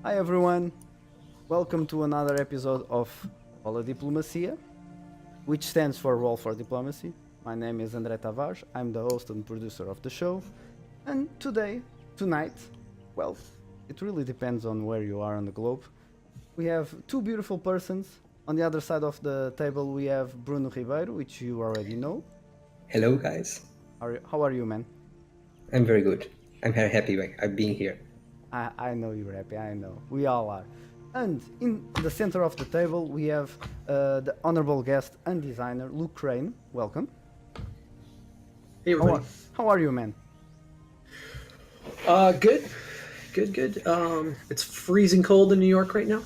Hi everyone, welcome to another episode of Rola Diplomacia, which stands for Roll for Diplomacy. My name is André Tavares, I'm the host and producer of the show, and tonight, well, it really depends on where you are on the globe. We have two beautiful persons. On the other side of the table we have Bruno Ribeiro, which you already know. Hello, guys. How are you, man? I'm very good. I'm very happy I'm being here. I know you're happy, I know. We all are. And in the center of the table, we have the honorable guest and designer, Luke Crane. Welcome. Hey, everybody. How are you, man? Good. It's freezing cold in New York right now.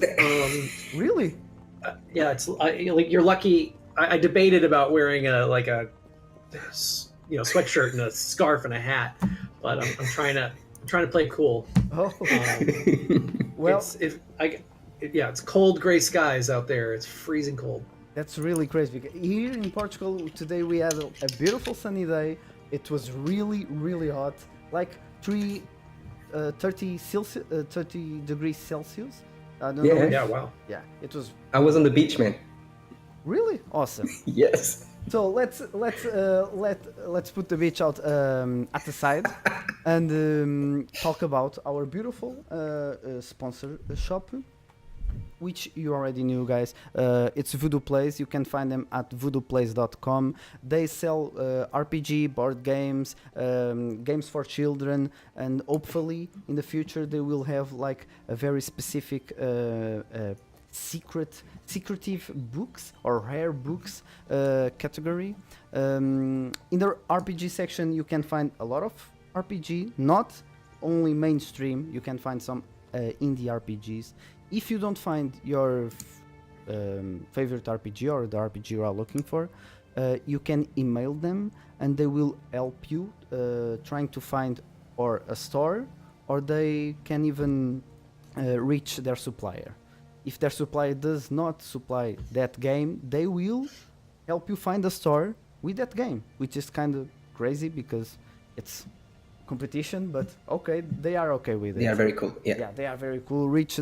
Really? Yeah, it's like you're lucky. I debated about wearing a sweatshirt and a scarf and a hat, but I'm trying to play cool. Oh, well, it's cold gray skies out there. It's freezing cold. That's really crazy. Because here in Portugal today we had a beautiful sunny day. It was really, really hot, like 30 degrees Celsius. I don't know. Yeah, wow. Yeah, it was. I was on the beach, man. Really awesome. Yes. So let's put the beach out at the side and talk about our beautiful sponsor shop, which you already knew, guys. It's Voodoo Plays. You can find them at voodooplays.com. They sell RPG, board games, games for children, and hopefully in the future they will have like a very specific secretive books or rare books category. In the RPG section you can find a lot of RPG, not only mainstream. You can find some indie RPGs. If you don't find your favorite RPG or the RPG you are looking for, you can email them and they will help you trying to find or a store, or they can even reach their supplier. If their supplier does not supply that game, they will help you find a store with that game, which is kind of crazy because it's competition, but okay, they are okay with it. They are very cool. Yeah, they are very cool. Reach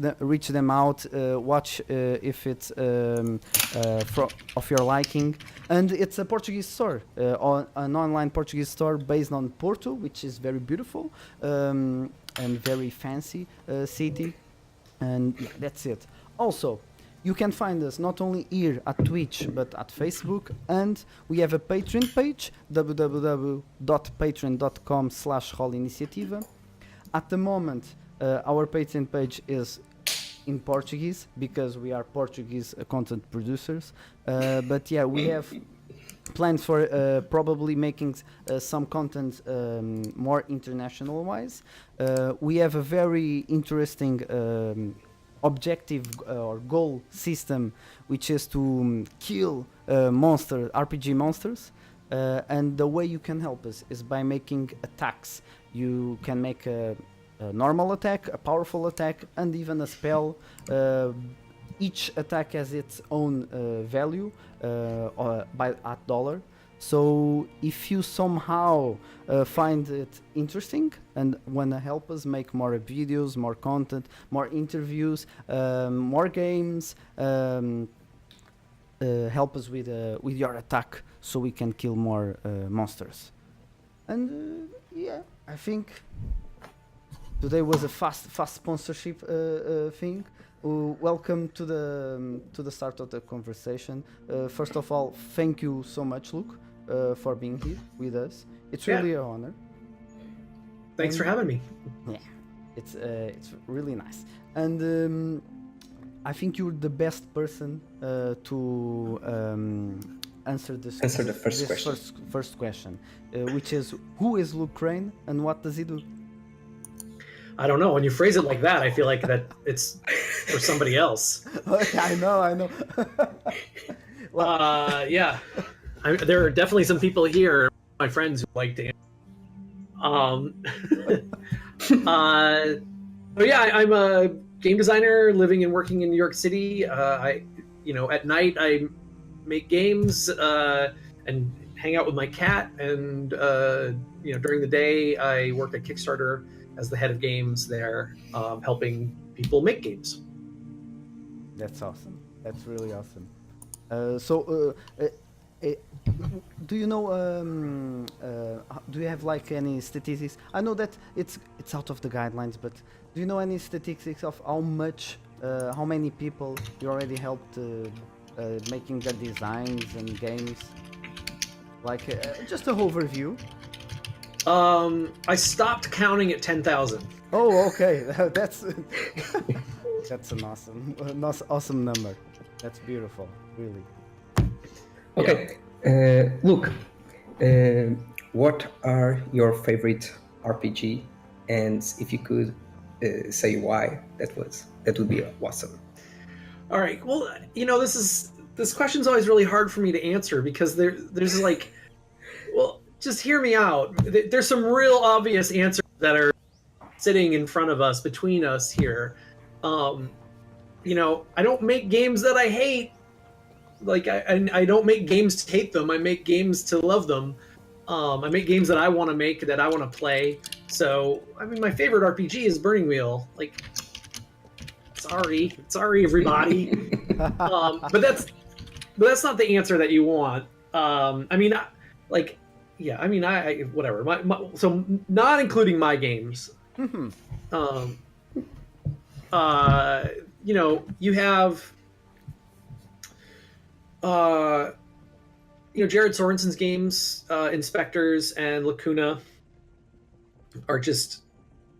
them out. Watch if it's of your liking. And it's a Portuguese store, an online Portuguese store based on Porto, which is very beautiful and very fancy city. And yeah, that's it. Also, you can find us not only here at Twitch, but at Facebook, and we have a Patreon page, www.patreon.com/roleiniciativa. At the moment, our Patreon page is in Portuguese because we are Portuguese content producers. But yeah, we have plans for probably making some content more international wise. We have a very interesting objective or goal system, which is to kill RPG monsters, and the way you can help us is by making attacks. You can make a normal attack, a powerful attack, and even a spell. Each attack has its own value at dollar. So if you somehow find it interesting and want to help us make more videos, more content, more interviews, more games, help us with your attack so we can kill more monsters. And yeah, I think today was a fast sponsorship thing. Welcome to the start of the conversation. First of all, thank you so much, Luke, for being here with us. It's really an honor. Thanks for having me. Yeah, it's really nice. And I think you're the best person to answer the first question, which is, who is Luke Crane and what does he do? I don't know. When you phrase it like that, I feel like that it's for somebody else. I know. Yeah. There are definitely some people here, my friends, who like to. So yeah, I'm a game designer living and working in New York City. At night I make games and hang out with my cat, and during the day I work at Kickstarter as the head of games there, helping people make games. That's awesome. That's really awesome. Do you know? Do you have like any statistics? I know that it's out of the guidelines, but do you know any statistics of how much, how many people you already helped making the designs and games? Like just a overview. I stopped counting at 10,000. Oh, okay. That's that's an awesome number. That's beautiful, really. Okay, look, what are your favorite RPG? And if you could say why, that would be awesome. All right. Well, this question's always really hard for me to answer because there's like, well, just hear me out. There's some real obvious answers that are sitting in front of us, between us here. I don't make games that I hate. Like I don't make games to hate them. I make games to love them. I make games that I want to make, that I want to play. So, I mean, my favorite RPG is Burning Wheel. Like, sorry everybody. But that's not the answer that you want. Whatever. So not including my games. Mm-hmm. You have Jared Sorensen's games, Inspectors and Lacuna, are just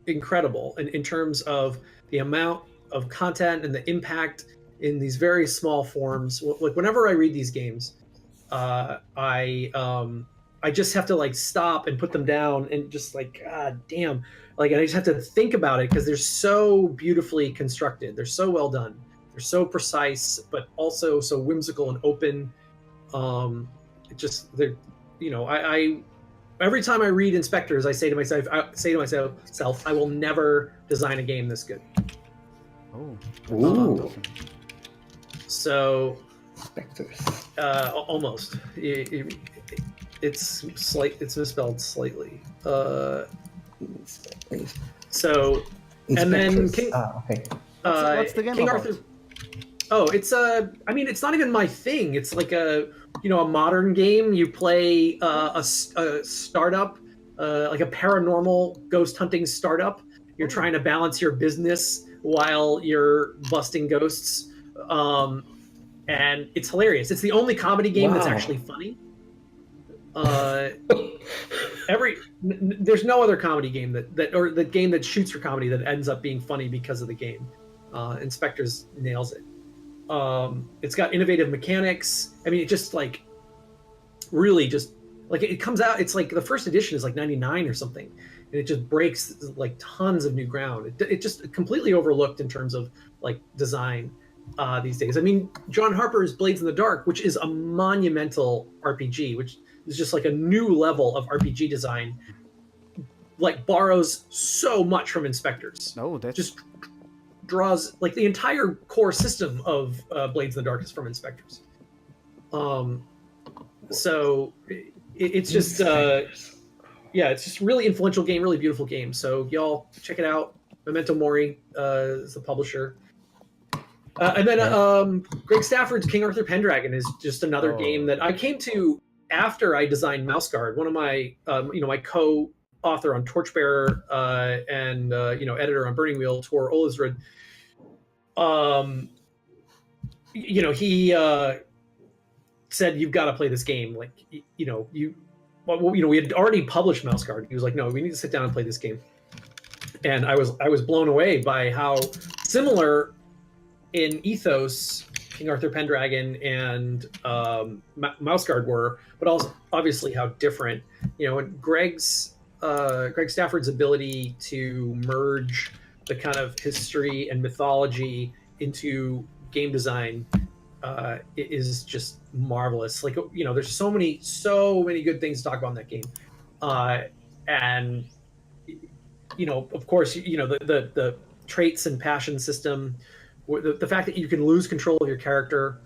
incredible in terms of the amount of content and the impact in these very small forms. Like, whenever I read these games, I just have to like stop and put them down and just like, God damn, like, and I just have to think about it because they're so beautifully constructed. They're so well done. They're so precise, but also so whimsical and open. I every time I read Inspectors, I say to myself, I will never design a game this good. Oh. Ooh. So, Inspectors. Almost. It's misspelled slightly. So, and then King. Okay. What's the game King about? Arthur. Oh, it's it's not even my thing. It's like a modern game. You play a startup, like a paranormal ghost hunting startup. You're trying to balance your business while you're busting ghosts, and it's hilarious. It's the only comedy game that's actually funny. There's no other comedy game or the game that shoots for comedy that ends up being funny because of the game. Inspectors nails it. It's got innovative mechanics. I mean, it just like really just like it comes out. It's like the first edition is like 99 or something, and it just breaks like tons of new ground. It just completely overlooked in terms of like design these days. I mean, John Harper's Blades in the Dark, which is a monumental RPG, which is just like a new level of RPG design, like borrows so much from Inspectors. No, that's just draws like the entire core system of Blades in the Dark is from Inspectors. So it's just it's just really influential game, really beautiful game. So y'all check it out. Memento Mori is the publisher. And then Greg Stafford's King Arthur Pendragon is just another game that I came to after I designed Mouse Guard. One of my my co-author on Torchbearer and editor on Burning Wheel, Tor Olizrud, he said, "You've got to play this game." Like, we had already published Mouse Guard. He was like, "No, we need to sit down and play this game." And I was blown away by how similar in ethos King Arthur Pendragon and Mouse Guard were, but also obviously how different. And Greg Stafford's ability to merge the kind of history and mythology into game design is just marvelous. Like, there's so many good things to talk about in that game, and of course, the traits and passion system. The fact that you can lose control of your character,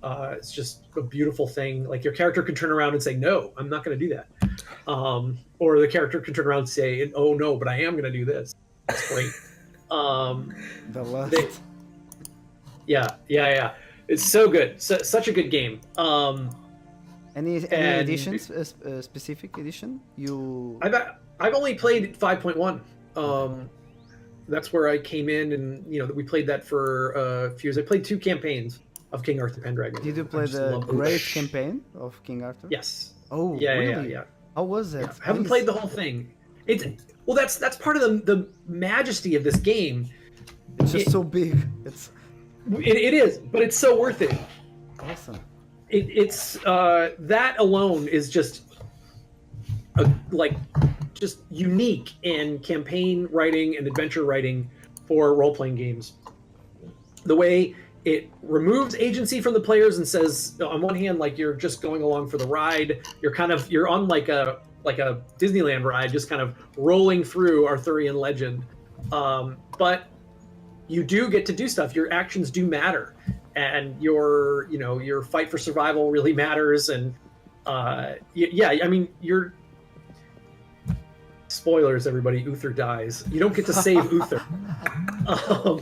it's just a beautiful thing. Like, your character can turn around and say, "No, I'm not going to do that." Or the character can turn around and say, "Oh no, but I am going to do this." That's great. The last. Yeah. It's so good. Such a good game. Any and- editions? Specific edition? I've only played 5.1. That's where I came in, and we played that for a few years. I played 2 campaigns of King Arthur Pendragon. Did you play the great campaign of King Arthur? Yes. Oh, Yeah, really? yeah. How was it? Yeah. I haven't played the whole thing. That's part of the majesty of this game. It's just so big. It is, but it's so worth it. Awesome. It's that alone is just just unique in campaign writing and adventure writing for role-playing games. The way it removes agency from the players and says, on one hand, like you're just going along for the ride. You're on like a Disneyland ride, just kind of rolling through Arthurian legend. But you do get to do stuff. Your actions do matter, and your fight for survival really matters. And you're. Spoilers, everybody. Uther dies. You don't get to save Uther. What?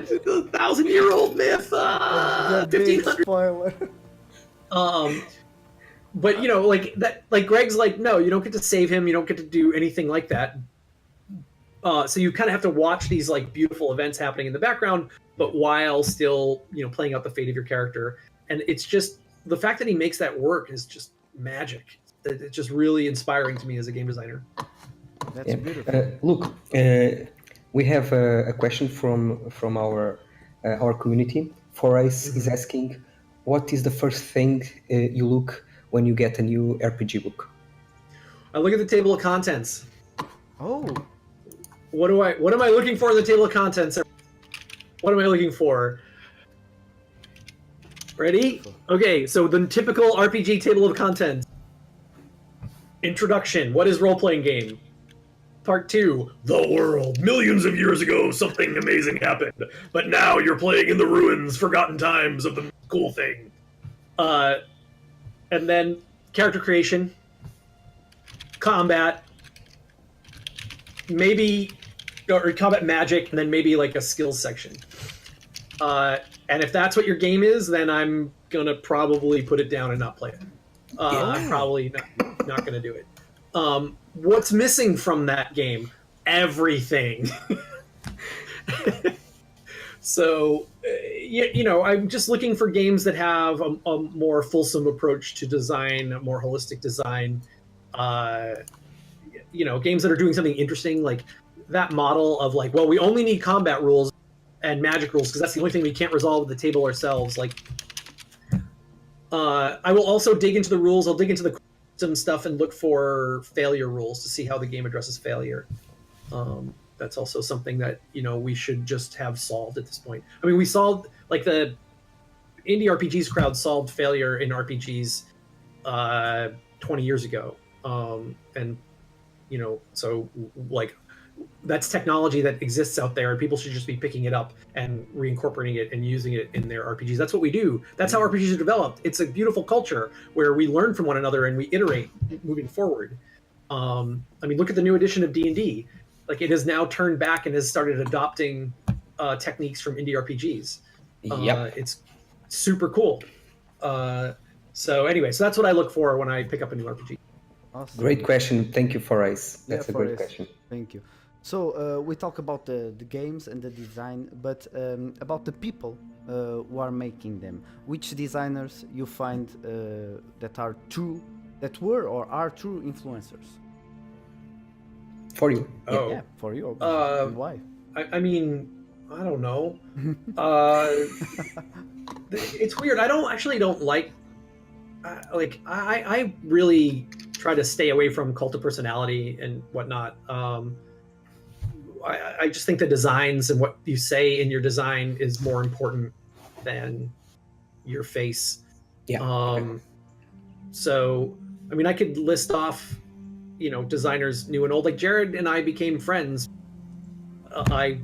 The 1,000-year-old myth. 1,500. Spoiler. But like that. Like Greg's like, no, you don't get to save him. You don't get to do anything like that. So you kind of have to watch these like beautiful events happening in the background, but while still playing out the fate of your character. And it's just. The fact that he makes that work is just magic. It's just really inspiring to me as a game designer. That's beautiful. Look, we have a question from our community. Forais is asking, what is the first thing you look when you get a new RPG book? I look at the table of contents. Oh. What am I looking for in the table of contents? What am I looking for? Ready? Okay, so the typical RPG table of contents. Introduction. What is role-playing game? Part 2. The world. Millions of years ago, something amazing happened. But now you're playing in the ruins, forgotten times of the cool thing. And then character creation. Combat. Maybe... Or combat magic, and then maybe like a skills section. And if that's what your game is, then I'm gonna probably put it down and not play it. I'm probably not gonna do it. What's missing from that game? Everything. So, I'm just looking for games that have a more fulsome approach to design, a more holistic design. Games that are doing something interesting, like that model of like, well, we only need combat rules and magic rules because that's the only thing we can't resolve at the table ourselves. Like, I will also dig into the rules. I'll dig into the some stuff and look for failure rules to see how the game addresses failure. That's also something that we should just have solved at this point. I mean, we solved like the indie RPGs crowd solved failure in RPGs 20 years ago, and so like. That's technology that exists out there, and people should just be picking it up and reincorporating it and using it in their RPGs. That's what we do. That's how RPGs are developed. It's a beautiful culture where we learn from one another and we iterate moving forward. Look at the new edition of D&D. Like, it has now turned back and has started adopting techniques from indie RPGs. It's super cool. So that's what I look for when I pick up a new RPG. Awesome. Great question. Thank you, Forais. That's a great question. Thank you. So we talk about the games and the design, but about the people who are making them. Which designers you find that were or are true influencers? For you. Yeah, for you. And why? I don't know. It's weird. I don't like. I really try to stay away from cult of personality and whatnot. I just think the designs and what you say in your design is more important than your face. Yeah. So, I could list off, designers new and old. Like Jared and I became friends. I,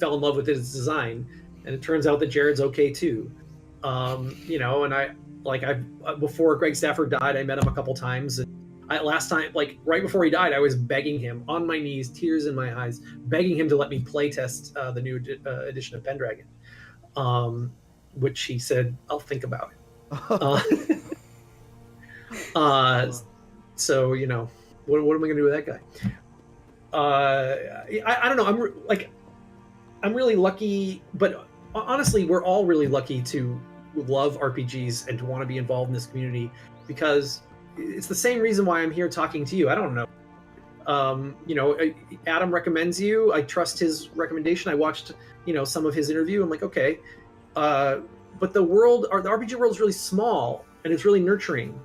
fell in love with his design, and it turns out that Jared's okay too. And like I've before Greg Stafford died, I met him a couple times. And last time, like right before he died, I was begging him on my knees, tears in my eyes, begging him to let me play test the new edition of Pendragon, which he said, "I'll think about it." So you know, what am I going to do with that guy? I don't know. I'm really lucky, but honestly, we're all really lucky to love RPGs and to want to be involved in this community, because it's the same reason why I'm here talking to you. I don't know. You know, Adam recommends you. I trust his recommendation. I watched, you know, some of his interview. I'm like, okay. But the RPG world is really small and it's really nurturing.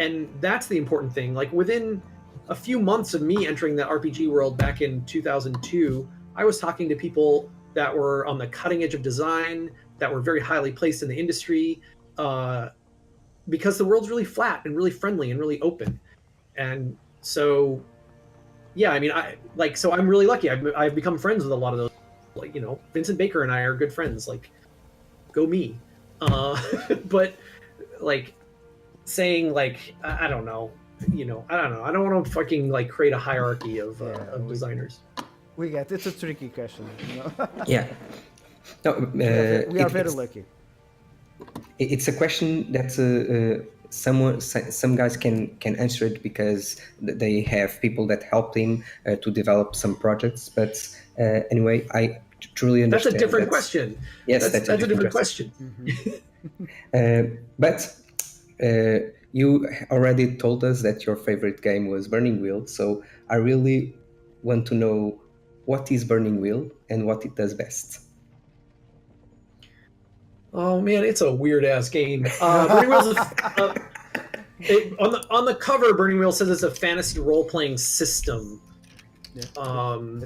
And that's the important thing. Like within a few months of me entering the RPG world back in 2002, I was talking to people that were on the cutting edge of design, that were very highly placed in the industry, because the world's really flat and really friendly and really open. And so, yeah, I mean, so I'm really lucky. I've become friends with a lot of those. Like, you know, Vincent Baker and I are good friends. Like, go me. But like saying like I don't know, you know, I don't know. I don't want to fucking like create a hierarchy of designers. We get it's a tricky question. You know? Yeah. No, we are very lucky. It's a question that some guys can answer it because they have people that help them to develop some projects. But anyway, I truly understand. That's a different question. Yes, that's a different question. But you already told us that your favorite game was Burning Wheel, so I really want to know what is Burning Wheel and what it does best. Oh man, it's a weird ass game. Burning Wheel's on the cover. Burning Wheel says it's a fantasy role playing system. Yeah. And,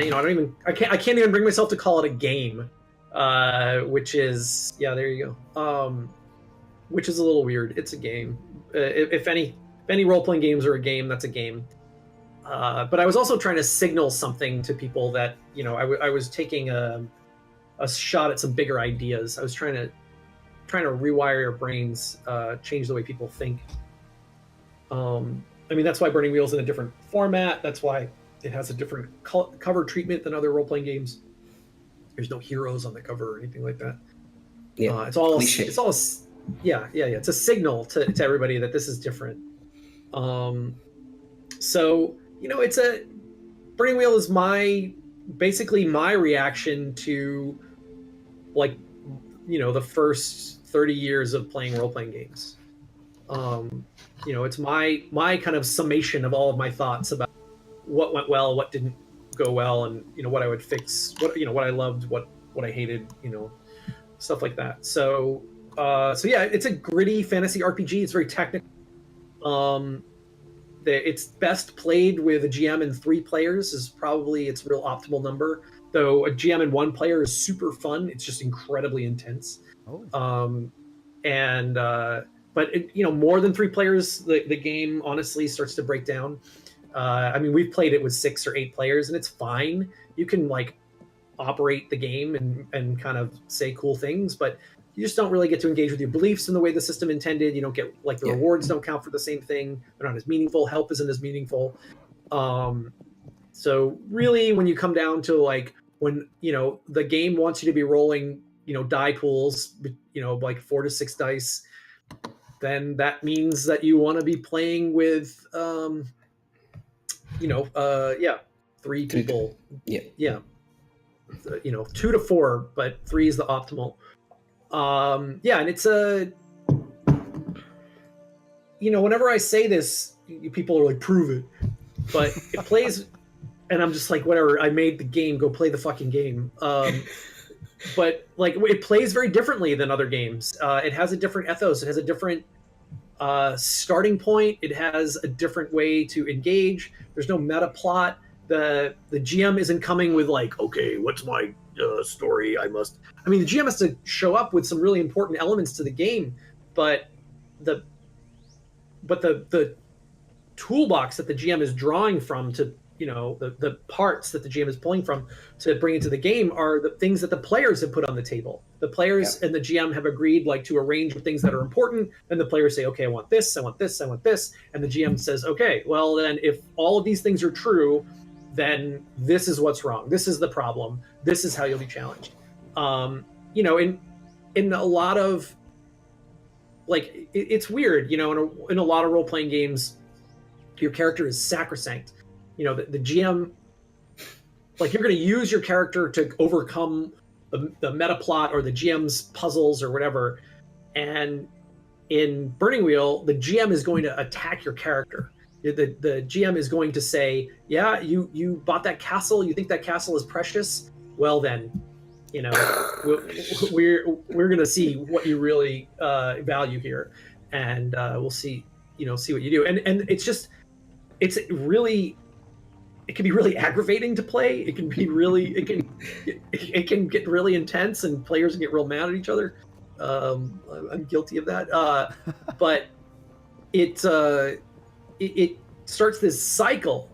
you know, I can't even bring myself to call it a game, which is there you go. Which is a little weird. It's a game. If any role playing games are a game, that's a game. But I was also trying to signal something to people that, you know, I was taking a shot at some bigger ideas. I was trying to rewire your brains, change the way people think. I mean, that's why Burning Wheel's in a different format. That's why it has a different cover treatment than other role-playing games. There's no heroes on the cover or anything like that. Yeah, it's all cliche. It's all yeah. It's a signal to everybody that this is different. So, you know, Burning Wheel is basically my reaction to, like, you know, the first 30 years of playing role-playing games. You know, it's my kind of summation of all of my thoughts about what went well, what didn't go well, and, you know, what I would fix, what I loved, what I hated, you know, stuff like that. So yeah, it's a gritty fantasy RPG. It's very technical. It's best played with a GM and 3 players is probably its real optimal number. Though a GM and 1 player is super fun. It's just incredibly intense. But you know, more than 3 players, the game honestly starts to break down. I mean, we've played it with 6 or 8 players, and it's fine. You can like operate the game and kind of say cool things, but you just don't really get to engage with your beliefs in the way the system intended. You don't get, like, the rewards don't count for the same thing. They're not as meaningful. Help isn't as meaningful. So really, when you come down to, like, when, you know, the game wants you to be rolling, you know, die pools, you know, like 4 to 6 dice, then that means that you want to be playing with, you know, 3 people. Yeah. You know, 2 to 4, but 3 is the optimal. And it's you know, whenever I say this, people are like, prove it. But it plays, and I'm just like, whatever, I made the game, go play the fucking game. But like, it plays very differently than other games. It has a different ethos. It has a different starting point. It has a different way to engage. There's no meta plot. The GM isn't coming with like, okay, what's my story? I mean, the GM has to show up with some really important elements to the game, but the toolbox that the GM is drawing from to the parts that the GM is pulling from to bring into the game are the things that the players have put on the table. The players and the GM have agreed like to a range of things that are important, and the players say, okay, I want this, I want this, I want this, and the GM says, okay, well then if all of these things are true, then this is what's wrong, this is the problem, this is how you'll be challenged. In a lot of like it's weird, in a lot of role-playing games, your character is sacrosanct. The GM, like, you're going to use your character to overcome the meta plot or the GM's puzzles or whatever. And in Burning Wheel, the GM is going to attack your character. The GM is going to say, yeah, you bought that castle, you think that castle is precious, well then, we're going to see what you really value here, and we'll see what you do. And it's really, it can be really aggravating to play. It can be really, it can get really intense, and players get real mad at each other. I'm guilty of that. But it starts this cycle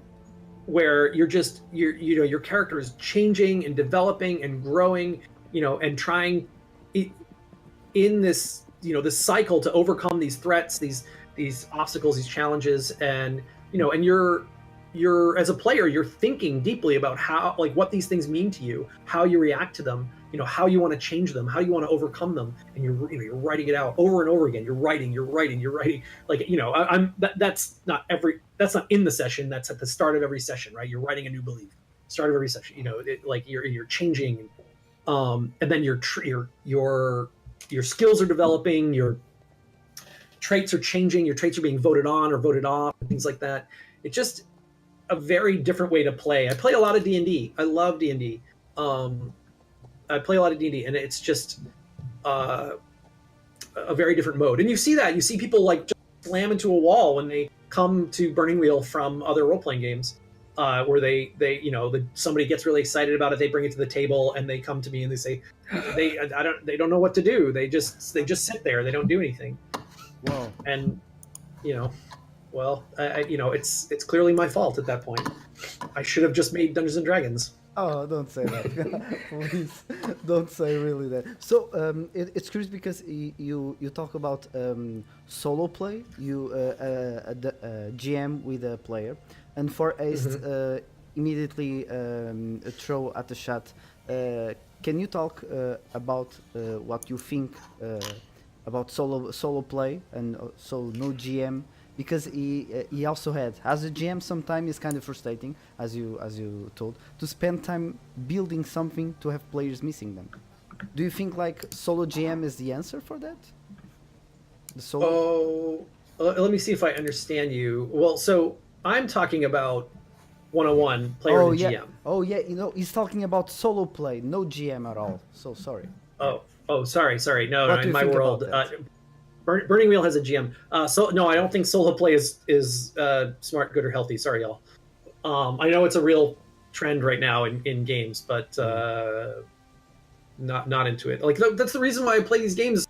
where your character is changing and developing and growing, and trying in this, this cycle to overcome these threats, these obstacles, these challenges, and and you're as a player, you're thinking deeply about how, like, what these things mean to you, how you react to them, how you want to change them, how you want to overcome them, and you're writing it out over and over again. You're writing, like, that's not in the session. That's at the start of every session, right? You're writing a new belief, start of every session. Like you're changing, and then your skills are developing, your traits are changing, your traits are being voted on or voted off, and things like that. It's just a very different way to play. I play a lot of D&D. I love D&D. I play a lot of D&D, and it's just a very different mode. And you see that. You see people like just slam into a wall when they come to Burning Wheel from other role-playing games, where somebody gets really excited about it. They bring it to the table, and they come to me and they say, they don't know what to do. They just sit there. They don't do anything. Wow. And well, it's clearly my fault at that point. I should have just made Dungeons and Dragons. Oh, don't say that. Please, don't say really that. So it's curious because you talk about solo play, you GM with a player, and for Ace, immediately throw at the chat. Can you talk about what you think about solo play and so no GM? Because he also had, as a GM, sometimes it's kind of frustrating, as you told, to spend time building something to have players missing them. Do you think like solo GM is the answer for that? The solo. Let me see if I understand you. Well, so I'm talking about 101 player and GM. Oh yeah, he's talking about solo play, no GM at all. So sorry. Sorry. No, in my world. Burning Wheel has a GM. So no, I don't think solo play is smart, good, or healthy. Sorry, y'all. I know it's a real trend right now in games, but not into it. Like that's the reason why I play these games.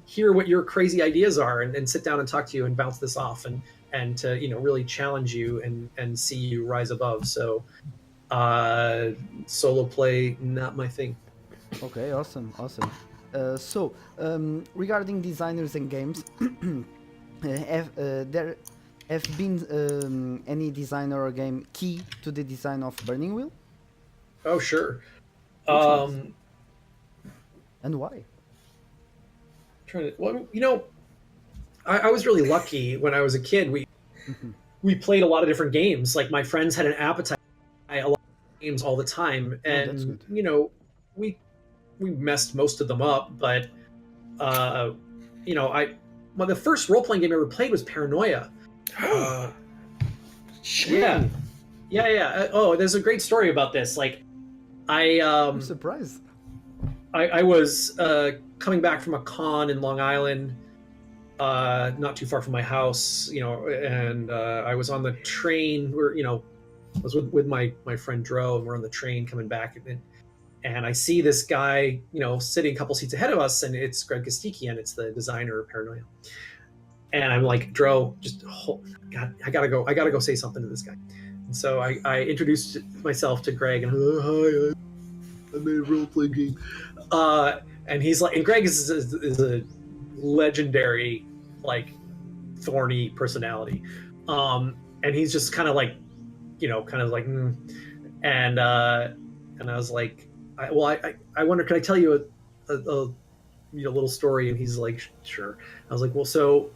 Hear what your crazy ideas are, and sit down and talk to you and bounce this off, and to really challenge you and see you rise above. So solo play, not my thing. Okay, awesome. So, regarding designers and games, there have been any designer or game key to the design of Burning Wheel? Oh, sure. And why? I was really lucky when I was a kid. We played a lot of different games. Like, my friends had an appetite for a lot of games all the time, and we messed most of them up, but the first role-playing game I ever played was Paranoia. Yeah. Oh, there's a great story about this. Like, I'm surprised. I was coming back from a con in Long Island, not too far from my house, and I was on the train. I was with my friend Dro, and we're on the train coming back, and I see this guy, sitting a couple seats ahead of us, and it's Greg Kostikian. It's the designer of Paranoia. And I'm like, Dro, God, I gotta go say something to this guy. So I introduced myself to Greg and I made a role playing game. And he's like, and Greg is a legendary, like, thorny personality. And he's just kind of like, and I was like, I wonder, can I tell you a little story? And he's like, sure. I was like, well, so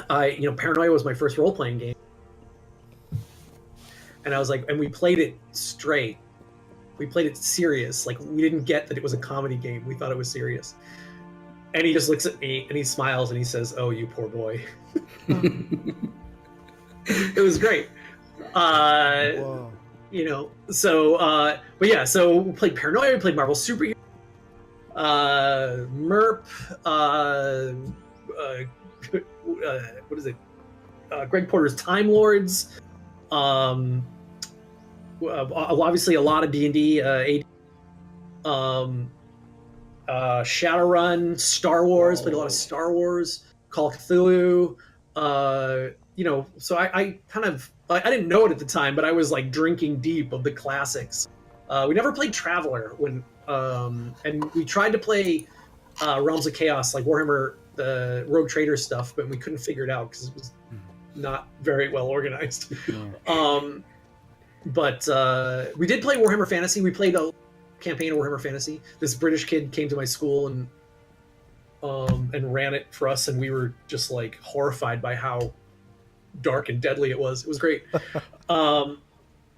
Paranoia was my first role playing game. And I was like, and we played it straight. We played it serious. Like, we didn't get that it was a comedy game. We thought it was serious. And he just looks at me and he smiles and he says, "Oh, you poor boy." It was great. Wow. But yeah, so we played Paranoia, we played Marvel Superhero, MERP, what is it? Greg Porter's Time Lords, obviously a lot of D&D, Shadowrun, Star Wars, played a lot of Star Wars, Call of Cthulhu, so I kind of, I didn't know it at the time, but I was like drinking deep of the classics. We never played Traveler and we tried to play Realms of Chaos, like Warhammer, the Rogue Trader stuff, but we couldn't figure it out because it was not very well organized. But we did play Warhammer Fantasy. We played a campaign of Warhammer Fantasy. This British kid came to my school and ran it for us, and we were just like horrified by how dark and deadly it was. It was great.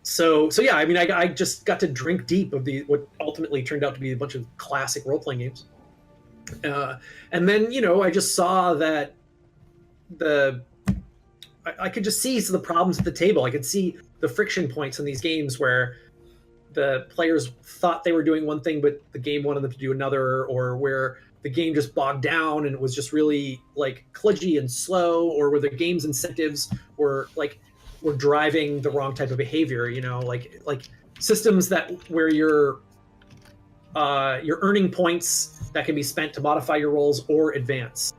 So yeah, I mean, I just got to drink deep of what ultimately turned out to be a bunch of classic role-playing games. And then, I just saw that I could just see some of the problems at the table. I could see the friction points in these games where the players thought they were doing one thing, but the game wanted them to do another, or where the game just bogged down and it was just really like kludgy and slow, or where the game's incentives were driving the wrong type of behavior, like systems where you're earning points that can be spent to modify your roles or advance.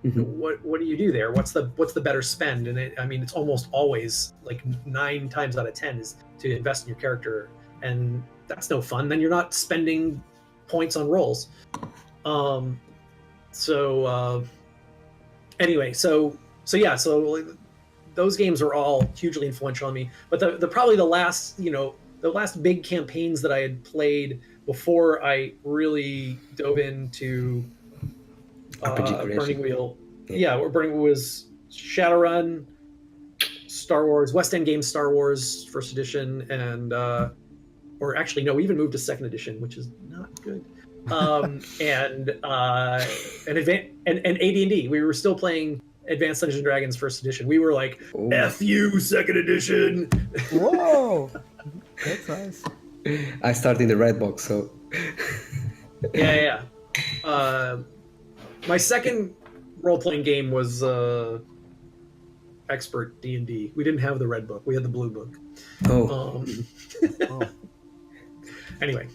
Mm-hmm. What do you do there? What's the better spend? And it's almost always like 9 times out of 10 is to invest in your character, and that's no fun. Then you're not spending points on rolls. Anyway, so those games are all hugely influential on me. But probably the last big campaigns that I had played before I really dove into Burning Wheel. Yeah, Burning Wheel was Shadowrun, Star Wars, West End Games Star Wars First Edition, and or actually no, we even moved to Second Edition, which is not good. And AD&D. We were still playing Advanced Dungeons and Dragons First Edition. We were like, "Ooh. F you, Second Edition." Whoa, that's nice. I started in the red box, so yeah. My second role-playing game was Expert D&D. We didn't have the red book. We had the blue book. Oh. Anyway.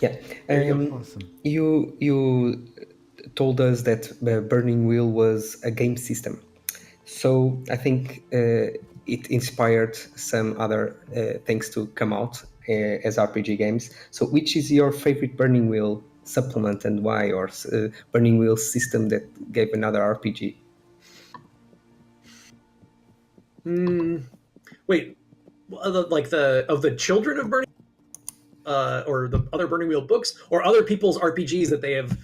Yeah. Awesome. You told us that Burning Wheel was a game system. So I think it inspired some other things to come out as RPG games. So which is your favorite Burning Wheel supplement and why, or Burning Wheel system that gave another RPG? Wait, like of the children of Burning, or the other Burning Wheel books, or other people's RPGs that they have?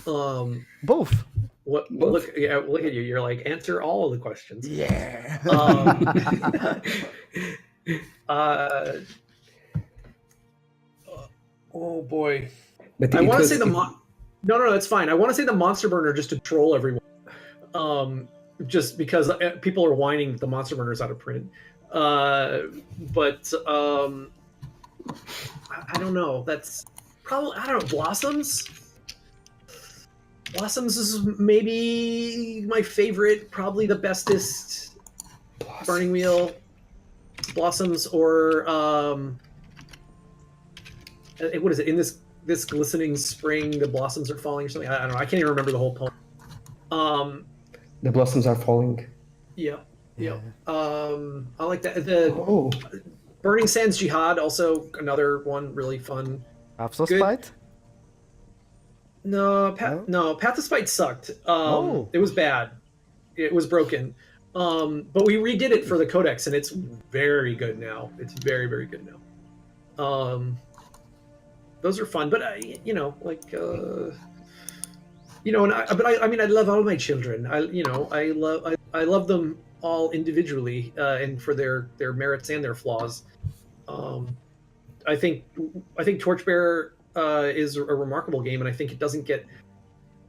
Both. What? Both. Look at you. You're like, answer all of the questions. Yeah. Oh boy. But I want to say no, that's fine. I want to say the Monster Burner just to troll everyone. Just because people are whining that the Monster Burner is out of print. But I don't know. That's probably, I don't know, Blossoms? Blossoms is maybe my favorite, probably the bestest Burning Wheel. Blossoms, or what is it? In this glistening spring, the blossoms are falling, or something. I don't know. I can't even remember the whole poem. The blossoms are falling. Yeah. Yeah. I like that. The Oh, Burning Sands Jihad, also another one really fun. Absol Good. Spite? No, No? no, Path to Spite sucked. Oh. It was bad. It was broken. But we redid it for the Codex, and it's very good now. It's very, very good now. Those are fun, but I mean, I love all my children. I love them all individually, and for their merits and their flaws. Um, I think Torchbearer is a remarkable game, and I think it doesn't get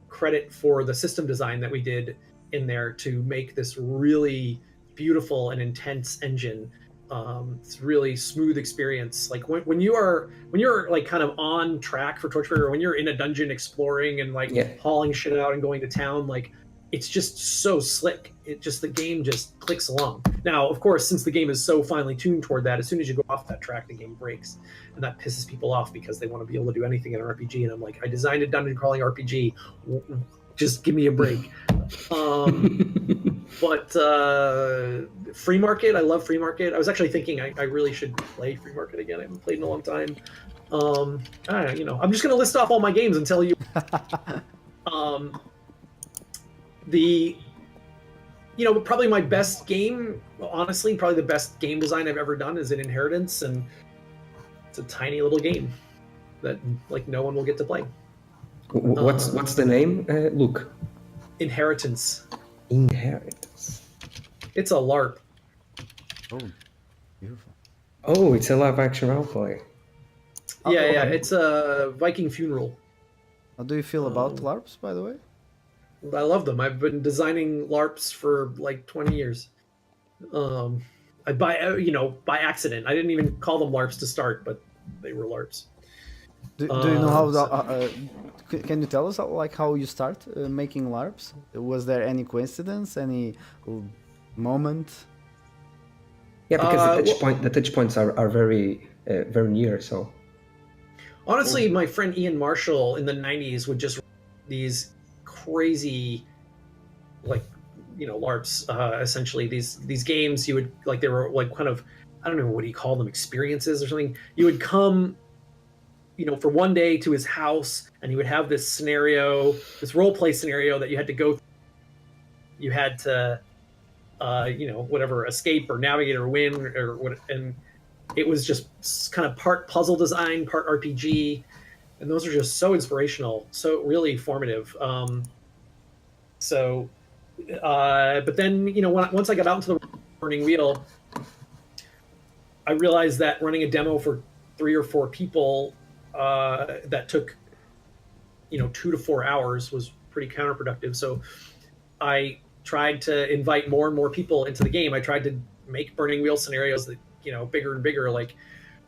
credit for the system design that we did in there to make this really beautiful and intense engine. It's really smooth experience. Like when you're like kind of on track for Torchbearer, when you're in a dungeon exploring and like hauling shit out and going to town, like it's just so slick. The game just clicks along. Now, of course, since the game is so finely tuned toward that, as soon as you go off that track, the game breaks, and that pisses people off because they want to be able to do anything in an RPG. And I'm like, I designed a dungeon crawling RPG. Just give me a break. But Free Market, I love Free Market. I was actually thinking I really should play Free Market again. I haven't played in a long time. I'm just going to list off all my games and tell you. Probably my best game, honestly, probably the best game design I've ever done is in Inheritance, and it's a tiny little game that like no one will get to play. What's the name, Luke? Inheritance. Inheritance. It's a LARP. Oh, beautiful. Oh, it's a live action roleplay. Yeah, it's a Viking funeral. How do you feel about LARPs, by the way? I love them. I've been designing LARPs for like 20 years. By accident. I didn't even call them LARPs to start, but they were LARPs. Do you know how? Can you tell us how you start making LARPs? Was there any coincidence, any moment? Yeah, because the touch points are very very near. So honestly, my friend Ian Marshall in the 90s would just these crazy LARPs, essentially these games you would like, they were like kind of, I don't know, what do you call them, experiences or something. You would come for one day to his house, and he would have this scenario, this role play scenario that you had to go through. You had to whatever, escape or navigate or win or what, and it was just kind of part puzzle design, part RPG, and those are just so inspirational, so really formative. But then once I got out into the Burning Wheel, I realized that running a demo for 3 or 4 people that took 2 to 4 hours was pretty counterproductive. So I tried to invite more and more people into the game. I tried to make Burning Wheel scenarios that bigger and bigger. Like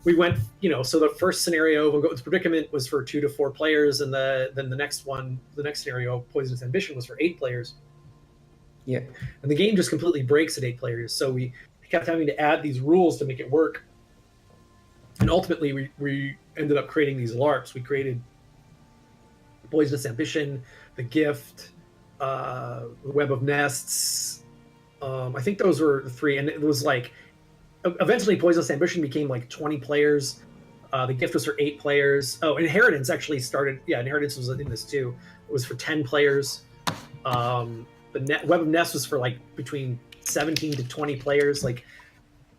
we went, so the first scenario, the Predicament, was for 2 to 4 players, and then the next scenario, Poisonous Ambition, was for 8 players. Yeah, and the game just completely breaks at 8 players. So we kept having to add these rules to make it work. And ultimately, we ended up creating these LARPs. We created Poisonous Ambition, The Gift, The Web of Nests. I think those were the 3, and it was like, eventually Poisonous Ambition became like 20 players. The Gift was for 8 players. Oh, Inheritance actually started. Yeah, Inheritance was in this too. It was for 10 players. The Web of Nests was for like between 17 to 20 players. Like,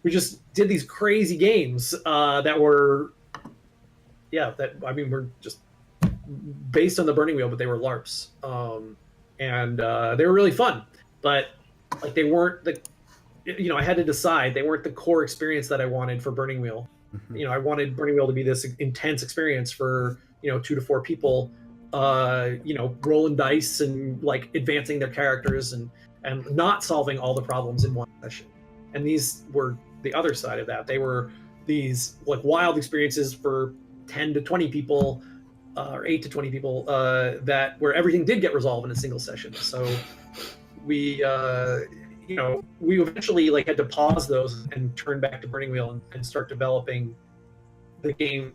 we just did these crazy games that were, were just based on the Burning Wheel, but they were LARPs, and they were really fun. But like, they weren't I had to decide, they weren't the core experience that I wanted for Burning Wheel. Mhm. I wanted Burning Wheel to be this intense experience for 2 to 4 people, rolling dice and like advancing their characters and not solving all the problems in one session. And these were the other side of that. They were these like wild experiences for 10 to 20 people, or 8 to 20 people, that where everything did get resolved in a single session. So we eventually like had to pause those and turn back to Burning Wheel and start developing the game,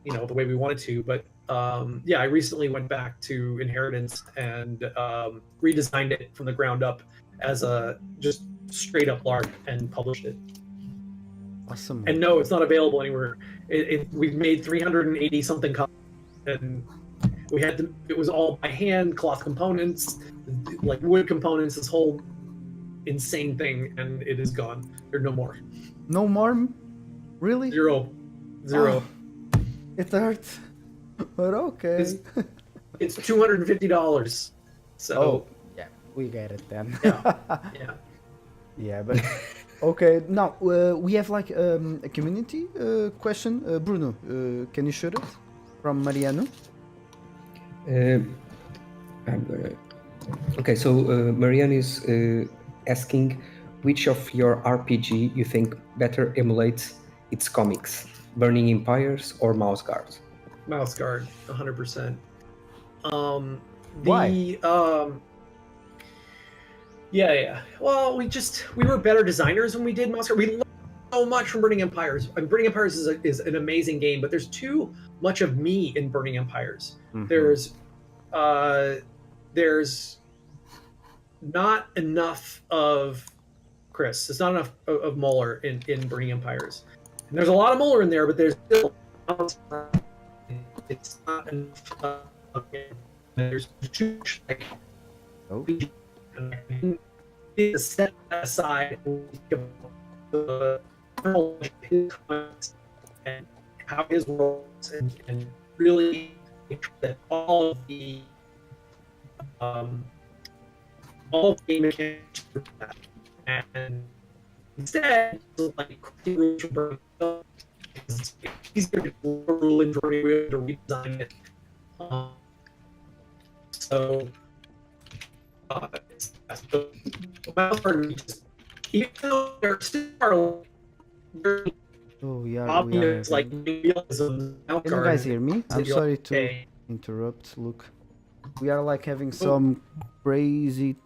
the way we wanted to. But I recently went back to Inheritance and redesigned it from the ground up as a just straight up LARP and published it. Awesome. And no, it's not available anywhere. We've made 380 something copies, and we had to. It was all by hand, cloth components, like wood components. This whole insane thing, and it is gone. There's no more. No more? Really? Zero. Oh, it hurts. But okay. It's $250. So Oh, yeah, we get it then. yeah, yeah. Yeah, but okay. Now we have like a community question. Bruno, can you shoot it from Mariano? I'm gonna. Okay, so Marianne is asking which of your RPG you think better emulates its comics, Burning Empires or Mouse Guard? Mouse Guard, 100%. Why? Yeah. Well, we were better designers when we did Mouse Guard. We learned so much from Burning Empires. And Burning Empires is an amazing game, but there's too much of me in Burning Empires. Mhm. There's not enough of Chris. There's not enough of Muller in Burning Empires. And there's a lot of Muller in there, but there's still it's not enough. There's too much like Oh. set that aside and how his works and really make sure that all of the game mechanics are that. And instead like it's easier to rule in to redesign it. So even though there still are very Oh, we are. obvious like realism, Can you guys hear me? I'm sorry to interrupt. Look, we are like having some crazy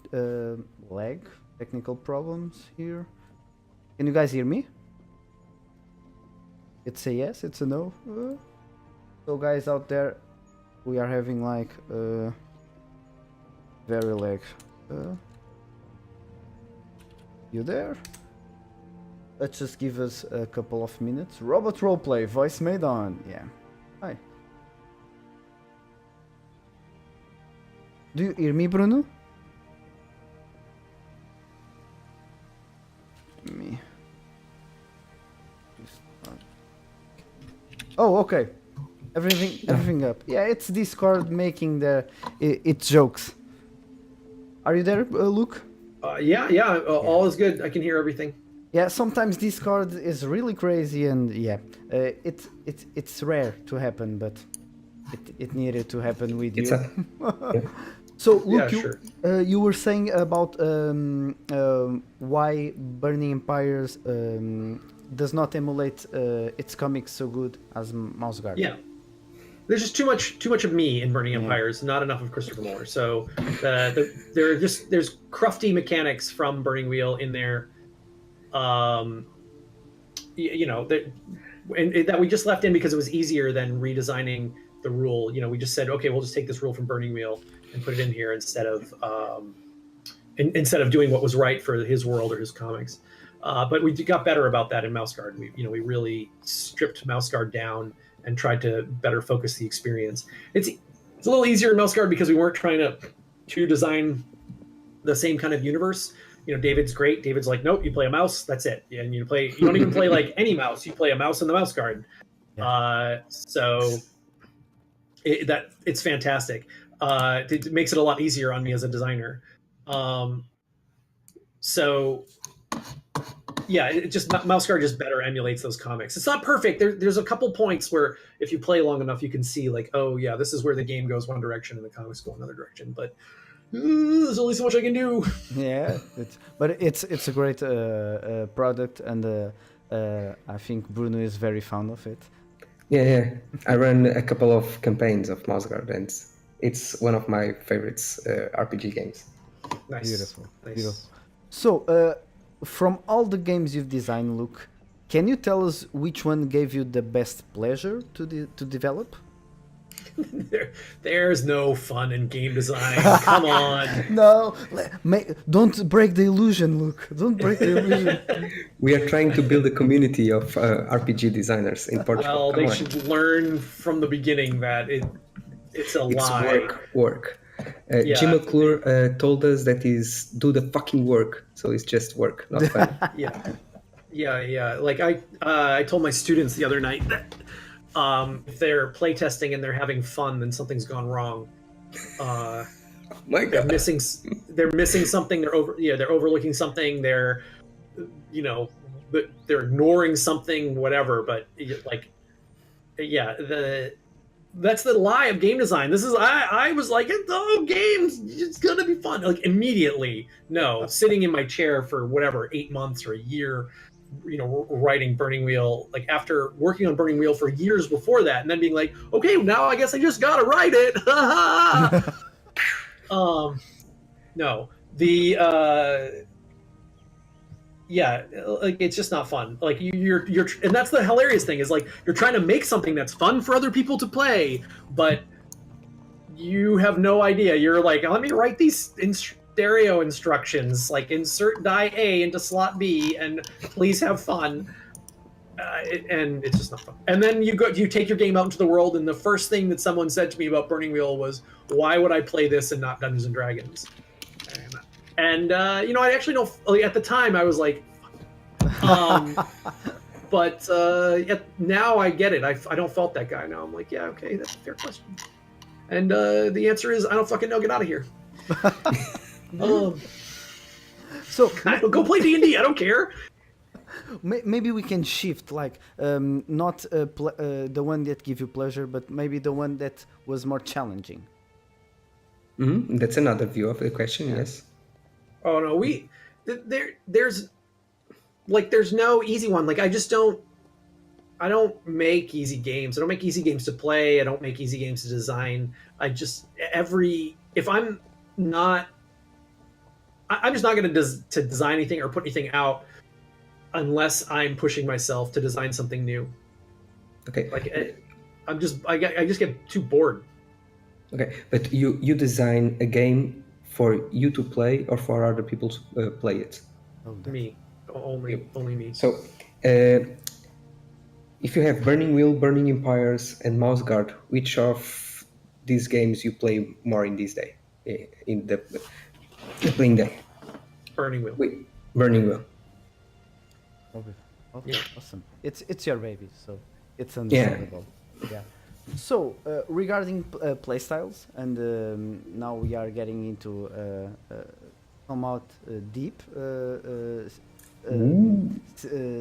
lag, technical problems here. Can you guys hear me? It's a yes, it's a no. So guys out there, we are having like very lag. You there? Let's just give us a couple of minutes. Robot roleplay, voice made on. Yeah. Hi. Do you hear me, Bruno? Me. Oh, okay. Everything up. Yeah, it's Discord making it jokes. Are you there, Luke? Yeah. All is good. I can hear everything. Yeah, sometimes Discord is really crazy, and yeah, it's rare to happen, but it needed to happen with you. So, Luke, you were saying about why Burning Empires does not emulate its comics so good as Mouse Guard. Yeah, there's just too much of me in Burning Empires, not enough of Christopher Muller. So there's crufty mechanics from Burning Wheel in there. That we just left in because it was easier than redesigning the rule. We just said, okay, we'll just take this rule from Burning Wheel and put it in here instead of doing what was right for his world or his comics. But we got better about that in Mouse Guard. We really stripped Mouse Guard down and tried to better focus the experience. It's a little easier in Mouse Guard because we weren't trying to design the same kind of universe. David's great. David's like, nope, you play a mouse, that's it. And you don't even play like any mouse. You play a mouse in the Mouse Guard. Yeah. It's fantastic. It makes it a lot easier on me as a designer. Mouse Guard just better emulates those comics. It's not perfect. There's a couple points where if you play long enough, you can see like, oh yeah, this is where the game goes one direction and the comics go another direction. But there's only so much I can do. Yeah, it's a great product, and I think Bruno is very fond of it. Yeah. I ran a couple of campaigns of Mouse Guard, and it's one of my favorites RPG games. Nice. Beautiful. So, from all the games you've designed, Luke, can you tell us which one gave you the best pleasure to develop? There's no fun in game design. Come on. No, don't break the illusion, Luke. Don't break the illusion. We are trying to build a community of RPG designers in Portugal. Well, Come they on. should learn from the beginning that it's a It's lie. work. Yeah. Jim McClure told us that is do the fucking work. So it's just work, not fun. Yeah. Like I told my students the other night that if they're playtesting and they're having fun, then something's gone wrong. My They're God. missing something. They're overlooking something. They're ignoring something, whatever. But like, yeah, that's the lie of game design. This is I was like, games, it's gonna be fun. Like immediately, no, sitting in my chair for whatever 8 months or a year, writing Burning Wheel. Like after working on Burning Wheel for years before that, and then being like, okay, now I guess I just gotta write it. No, like it's just not fun. Like you're and that's the hilarious thing is like you're trying to make something that's fun for other people to play, but you have no idea. You're like, let me write these stereo instructions, like insert die A into slot B, and please have fun. And it's just not fun. And then you take your game out into the world, and the first thing that someone said to me about Burning Wheel was, "Why would I play this and not Dungeons and Dragons?" And I actually know. Like, at the time, I was like, but now I get it. I don't fault that guy now. I'm like, yeah, okay, that's a fair question. And the answer is, I don't fucking know. Get out of here. So Go play D&D. I don't care. maybe we can shift, like not the one that give you pleasure, but maybe the one that was more challenging. That's another view of the question. Yes. Oh no, there's no easy one. Like I don't make easy games. I don't make easy games to play. I don't make easy games to design. I'm just not going to design anything or put anything out unless I'm pushing myself to design something new. Okay. Like I just get too bored. Okay, but you design a game for you to play or for other people to play it? Me, only me. So, if you have Burning Wheel, Burning Empires, and Mouse Guard, which of these games you play more in this day, in the playing day? Burning Wheel. Wait, Burning Wheel. Okay, Yeah. awesome. It's your baby, so it's understandable. Yeah. So regarding playstyles, and now we are getting into somewhat deep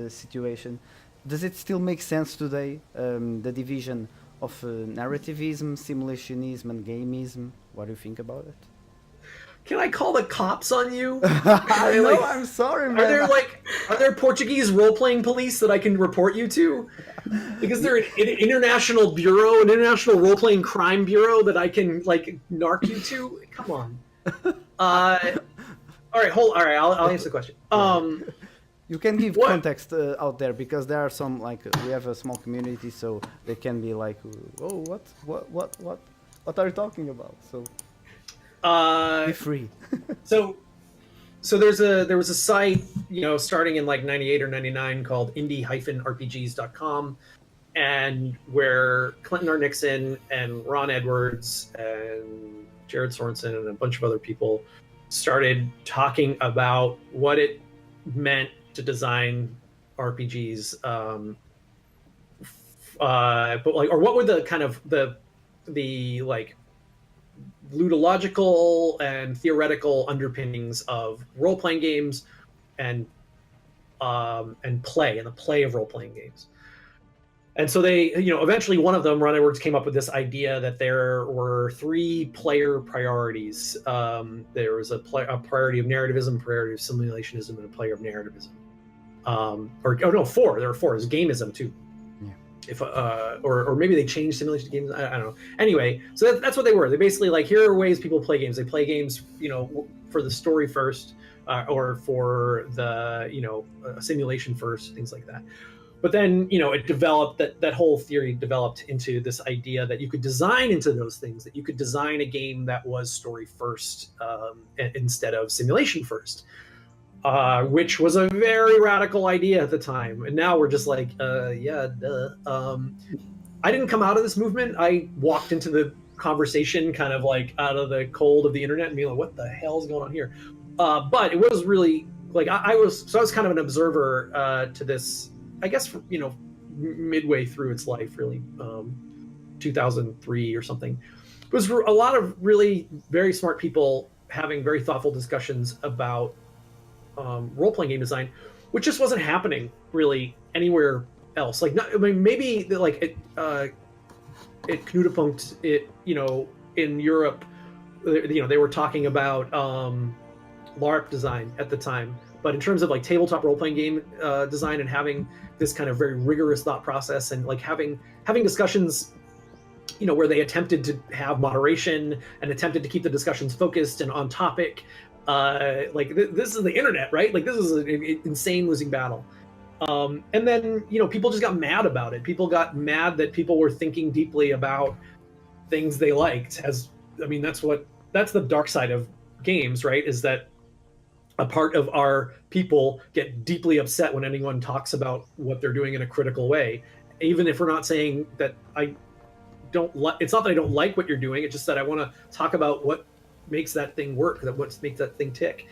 situation. Does it still make sense today, the division of narrativism, simulationism, and gameism? What do you think about it? Can I call the cops on you? I know, I'm sorry, man. Are there Portuguese role-playing police that I can report you to? Because they're an international bureau, an international role-playing crime bureau that I can narc you to. Come on. All right, I'll answer the question. You can give What? context out there, because there are some, we have a small community, so they can be like, oh, what are you talking about? So be free. So there was a site, starting in 98 or 99 called indie-rpgs.com, and where Clinton R. Nixon and Ron Edwards and Jared Sorensen and a bunch of other people started talking about what it meant to design RPGs, or what were the kind of the ludological and theoretical underpinnings of role-playing games and play, and the play of role-playing games. And so they, eventually one of them, Ron Edwards, came up with this idea that there were 3 player priorities. There was a priority of narrativism, a priority of simulationism, and a player of narrativism. 4. There were 4. There's gamism too. If or maybe they changed simulation games. I don't know. Anyway, so that's what they were. They basically here are ways people play games. They play games, for the story first, or for the simulation first, things like that. but then, it developed, that whole theory developed into this idea that you could design into those things, that you could design a game that was story first, instead of simulation first, which was a very radical idea at the time. And now we're just like, yeah, duh. I didn't come out of this movement. I walked into the conversation kind of like out of the cold of the internet and being like, what the hell is going on here? But it was really like, I was kind of an observer to this, I guess, midway through its life, really, 2003 or something. It was a lot of really very smart people having very thoughtful discussions about role-playing game design, which just wasn't happening really anywhere else. Like, not, I mean, maybe like it Knutepunkt, in Europe, they were talking about LARP design at the time. But in terms of like tabletop role-playing game design and having this kind of very rigorous thought process and like having discussions, where they attempted to have moderation and attempted to keep the discussions focused and on topic, this is the internet, right? Like, this is an insane losing battle. And then, people just got mad about it. People got mad that people were thinking deeply about things they liked. That's the dark side of games, right? Is that a part of our people get deeply upset when anyone talks about what they're doing in a critical way, even if we're not saying that it's not that I don't like what you're doing. It's just that I want to talk about what makes that thing work, what makes that thing tick.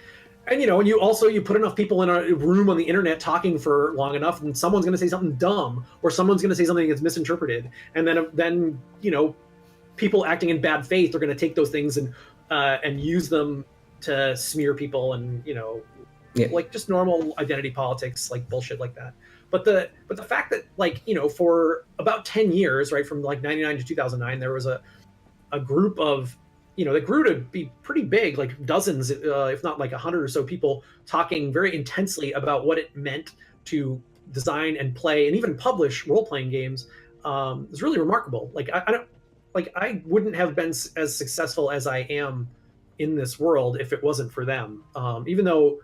And you put enough people in a room on the internet talking for long enough, and someone's going to say something dumb, or someone's going to say something that's misinterpreted, and then people acting in bad faith are going to take those things and use them to smear people, and like just normal identity politics, like bullshit like that. But the fact that, like, for about 10 years, right, from like 99 to 2009, there was a group of that grew to be pretty big, like dozens, if not like 100 or so people talking very intensely about what it meant to design and play and even publish role-playing games. It's really remarkable. Like, I wouldn't have been as successful as I am in this world if it wasn't for them. Even though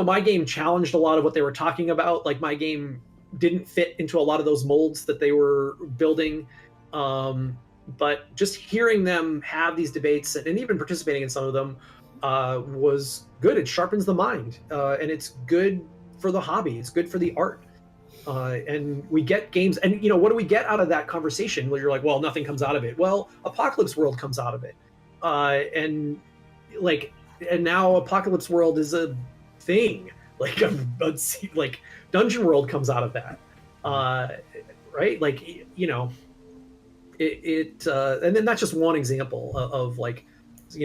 my game challenged a lot of what they were talking about, like my game didn't fit into a lot of those molds that they were building. But just hearing them have these debates and even participating in some of them was good. It sharpens the mind, and it's good for the hobby. It's good for the art. And we get games, and what do we get out of that conversation where you're like, well, nothing comes out of it? Well, Apocalypse World comes out of it. And now Apocalypse World is a thing. Like Dungeon World comes out of that. Right? Like, and then that's just one example of like,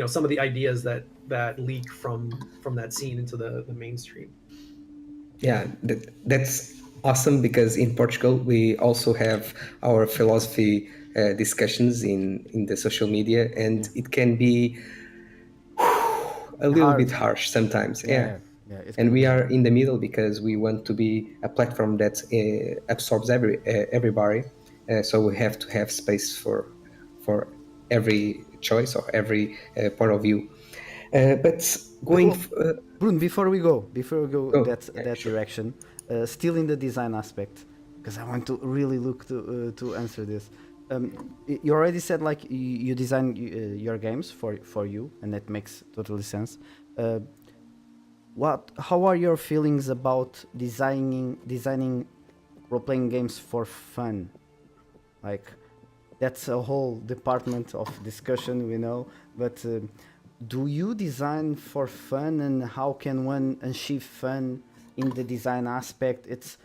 some of the ideas that leak from that scene into the mainstream. Yeah, that's awesome, because in Portugal we also have our philosophy discussions in the social media, and it can be a little bit harsh sometimes. Yeah. And we are in the middle because we want to be a platform that absorbs everybody. So we have to have space for every choice or every point of view. But going, Bruno, before we go that sure. direction, still in the design aspect, because I want to really look to answer this. You already said like you design your games for you, and that makes totally sense. How are your feelings about designing role-playing games for fun? Like, that's a whole department of discussion, we know, but do you design for fun, and how can one achieve fun in the design aspect? It's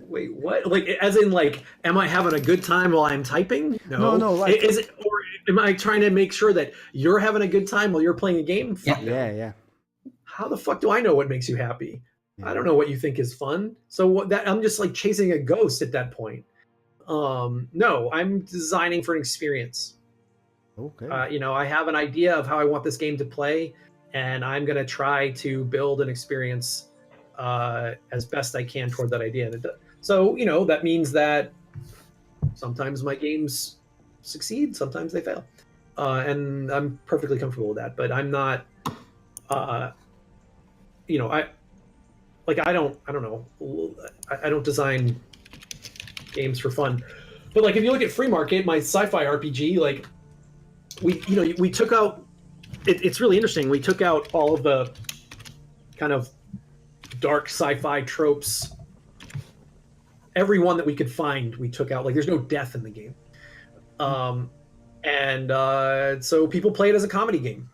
Wait, what? Like, as in, like, am I having a good time while I'm typing? No, like, is it, or am I trying to make sure that you're having a good time while you're playing a game? Fuck no. yeah. How the fuck do I know what makes you happy? Yeah. I don't know what you think is fun. So I'm just like chasing a ghost at that point. No, I'm designing for an experience. Okay. I have an idea of how I want this game to play, and I'm going to try to build an experience as best I can toward that idea. So, that means that sometimes my games succeed, sometimes they fail. And I'm perfectly comfortable with that, but I'm not, like I don't know, I don't design games for fun, but like if you look at Free Market, my sci-fi RPG, like we took out. It's really interesting. We took out all of the kind of dark sci-fi tropes. Every one that we could find, we took out. Like there's no death in the game, and so people play it as a comedy game.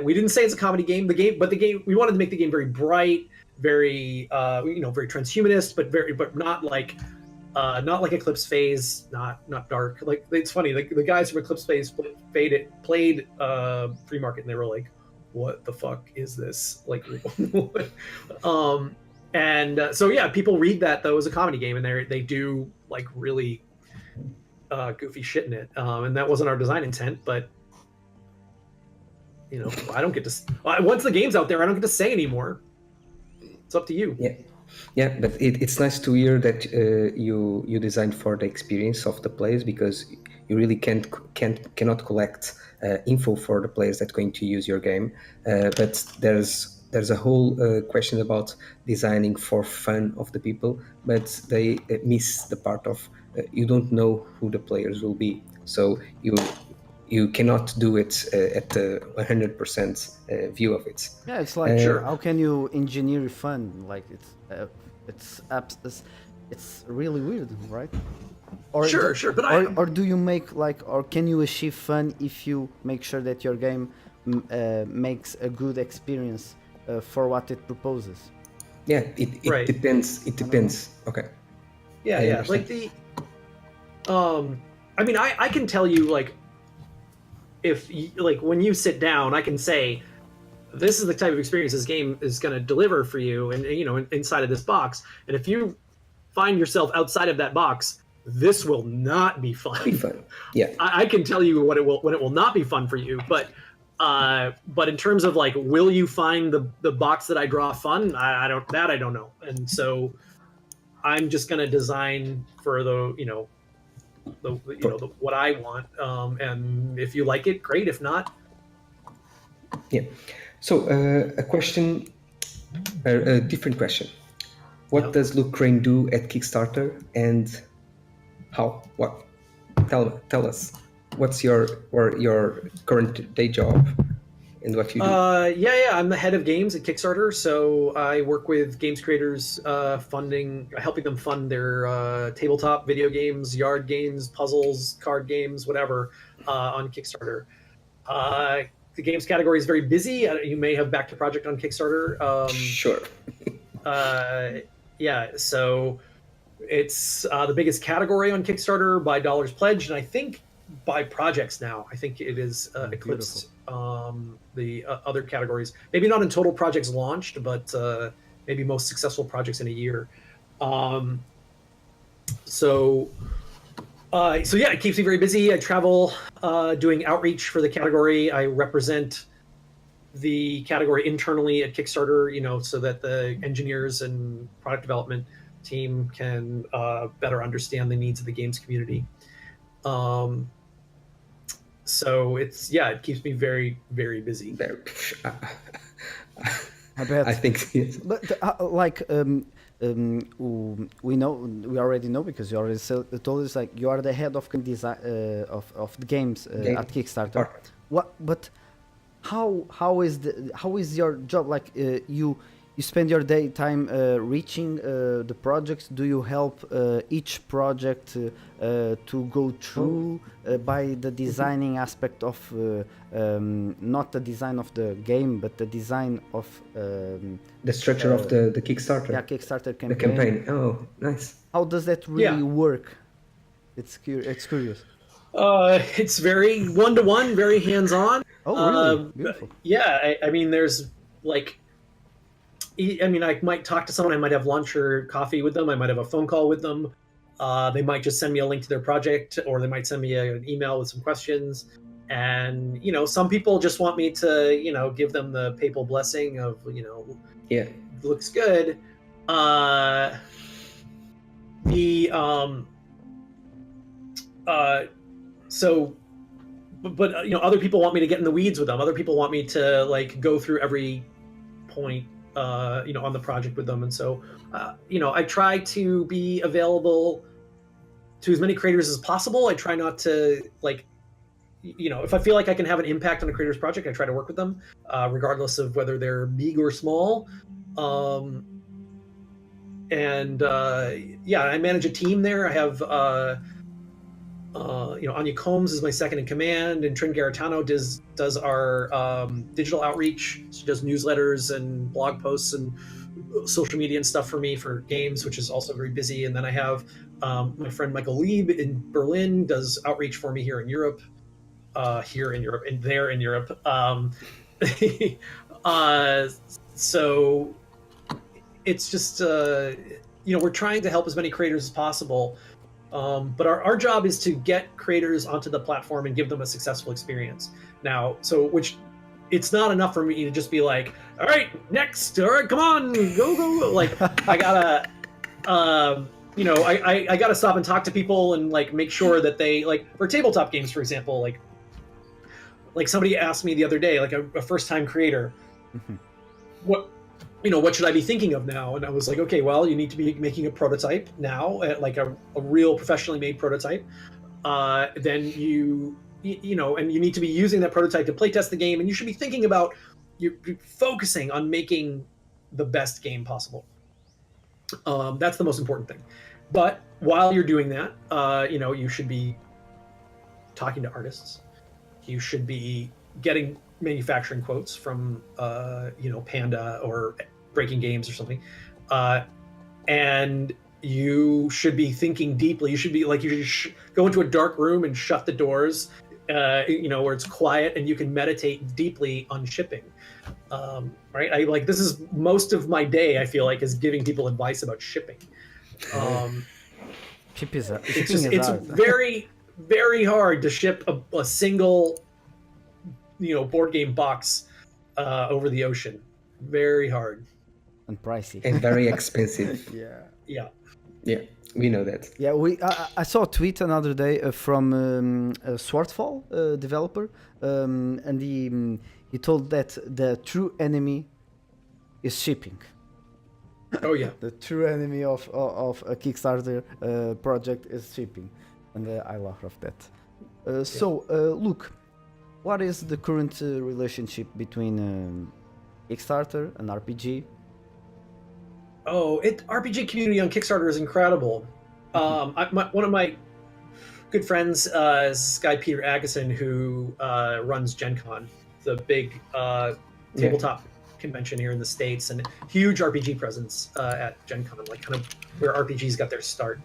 We didn't say it's a comedy game. But the game we wanted to make the game very bright, very very transhumanist, but not like Eclipse Phase, not dark. Like it's funny, like the guys from Eclipse Phase played Free Market, and they were like, "What the fuck is this?" Like, so yeah, people read that though as a comedy game, and they do like really goofy shit in it, and that wasn't our design intent, but. I don't get to. Once the game's out there, I don't get to say anymore. It's up to you. Yeah, but it's nice to hear that you designed for the experience of the players, because you really cannot collect info for the players that are going to use your game. But there's a whole question about designing for fun of the people, but they miss the part of you don't know who the players will be, so you cannot do it at the 100% view of it. Yeah, it's like how can you engineer fun? Like it's really weird, right? Or sure, but or do you make or can you achieve fun if you make sure that your game makes a good experience for what it proposes? Yeah, it depends. It depends. Okay. Yeah. Like I mean, I can tell you like. If when you sit down, I can say, this is the type of experience this game is going to deliver for you, and inside of this box. And if you find yourself outside of that box, this will not be fun. Yeah, I can tell you when it will not be fun for you. But in terms of like, will you find the box that I draw fun? I don't know. And so I'm just going to design for the what I want, and if you like it, great. If not, yeah. So a question, a different question. What does Luke Crane do at Kickstarter, and how? What? Tell us. What's your current day job, and what you do? I'm the head of games at Kickstarter. So I work with games creators, helping them fund their tabletop video games, yard games, puzzles, card games, whatever, on Kickstarter. The games category is very busy. You may have backed a project on Kickstarter. Sure. So it's the biggest category on Kickstarter by dollars pledged, and I think by projects now. I think it is eclipsed the other categories. Maybe not in total projects launched, but maybe most successful projects in a year. So it keeps me very busy. I travel doing outreach for the category. I represent the category internally at Kickstarter, so that the engineers and product development team can better understand the needs of the games community. So it keeps me very, very busy. I bet. I think yes. But we already know, because you already told us, like, you are the head of design of the games at Kickstarter. But how is your job? Like, you spend your daytime reaching the projects. Do you help each project to go through by the designing aspect of not the design of the game, but the design of the structure of the Kickstarter? Yeah, Kickstarter campaign. The campaign. Oh, nice. How does that really work? It's curious. It's very one-to-one, very hands-on. Oh, really? Beautiful. Yeah, I mean, there's like, I might talk to someone, I might have lunch or coffee with them, I might have a phone call with them. They might just send me a link to their project, or they might send me an email with some questions. And, some people just want me to, give them the papal blessing of, looks good. But other people want me to get in the weeds with them. Other people want me to like go through every point on the project with them. And so, I try to be available to as many creators as possible. I try not to if I feel like I can have an impact on a creator's project, I try to work with them, regardless of whether they're big or small. I manage a team there. I have Anya Combs is my second in command, and Trin Garitano does our digital outreach. She does newsletters and blog posts and social media and stuff for me for games, which is also very busy. And then I have my friend Michael Lieb in Berlin does outreach for me here in Europe, and there in Europe. So it's just we're trying to help as many creators as possible. But our job is to get creators onto the platform and give them a successful experience. Now, which it's not enough for me to just be like, all right, next, all right, come on, go. Like, I gotta, I gotta stop and talk to people and like make sure that they for tabletop games, for example, like somebody asked me the other day, like a first-time creator, what should I be thinking of now? And I was like, okay, well, you need to be making a prototype now, like a real professionally made prototype. Then you need to be using that prototype to playtest the game, and you should be thinking about you're focusing on making the best game possible. That's the most important thing. But while you're doing that, you should be talking to artists. You should be getting manufacturing quotes from Panda or Breaking Games or something, and you should be thinking deeply. You should be you should go into a dark room and shut the doors, where it's quiet and you can meditate deeply on shipping. Right? This is most of my day. I feel like is giving people advice about shipping. It's very, very hard to ship a single board game box over the ocean. Very hard and pricey and very expensive. Yeah, we know that. I saw a tweet another day from a Swordfall developer, and he told that the true enemy is shipping. Oh yeah, the true enemy of a Kickstarter project is shipping, and I love that. So Luke, what is the current relationship between Kickstarter and RPG? RPG community on Kickstarter is incredible. One of my good friends is this guy Peter Agason, who runs Gen Con, the big tabletop convention here in the States, and huge RPG presence at Gen Con, kind of where RPGs got their start.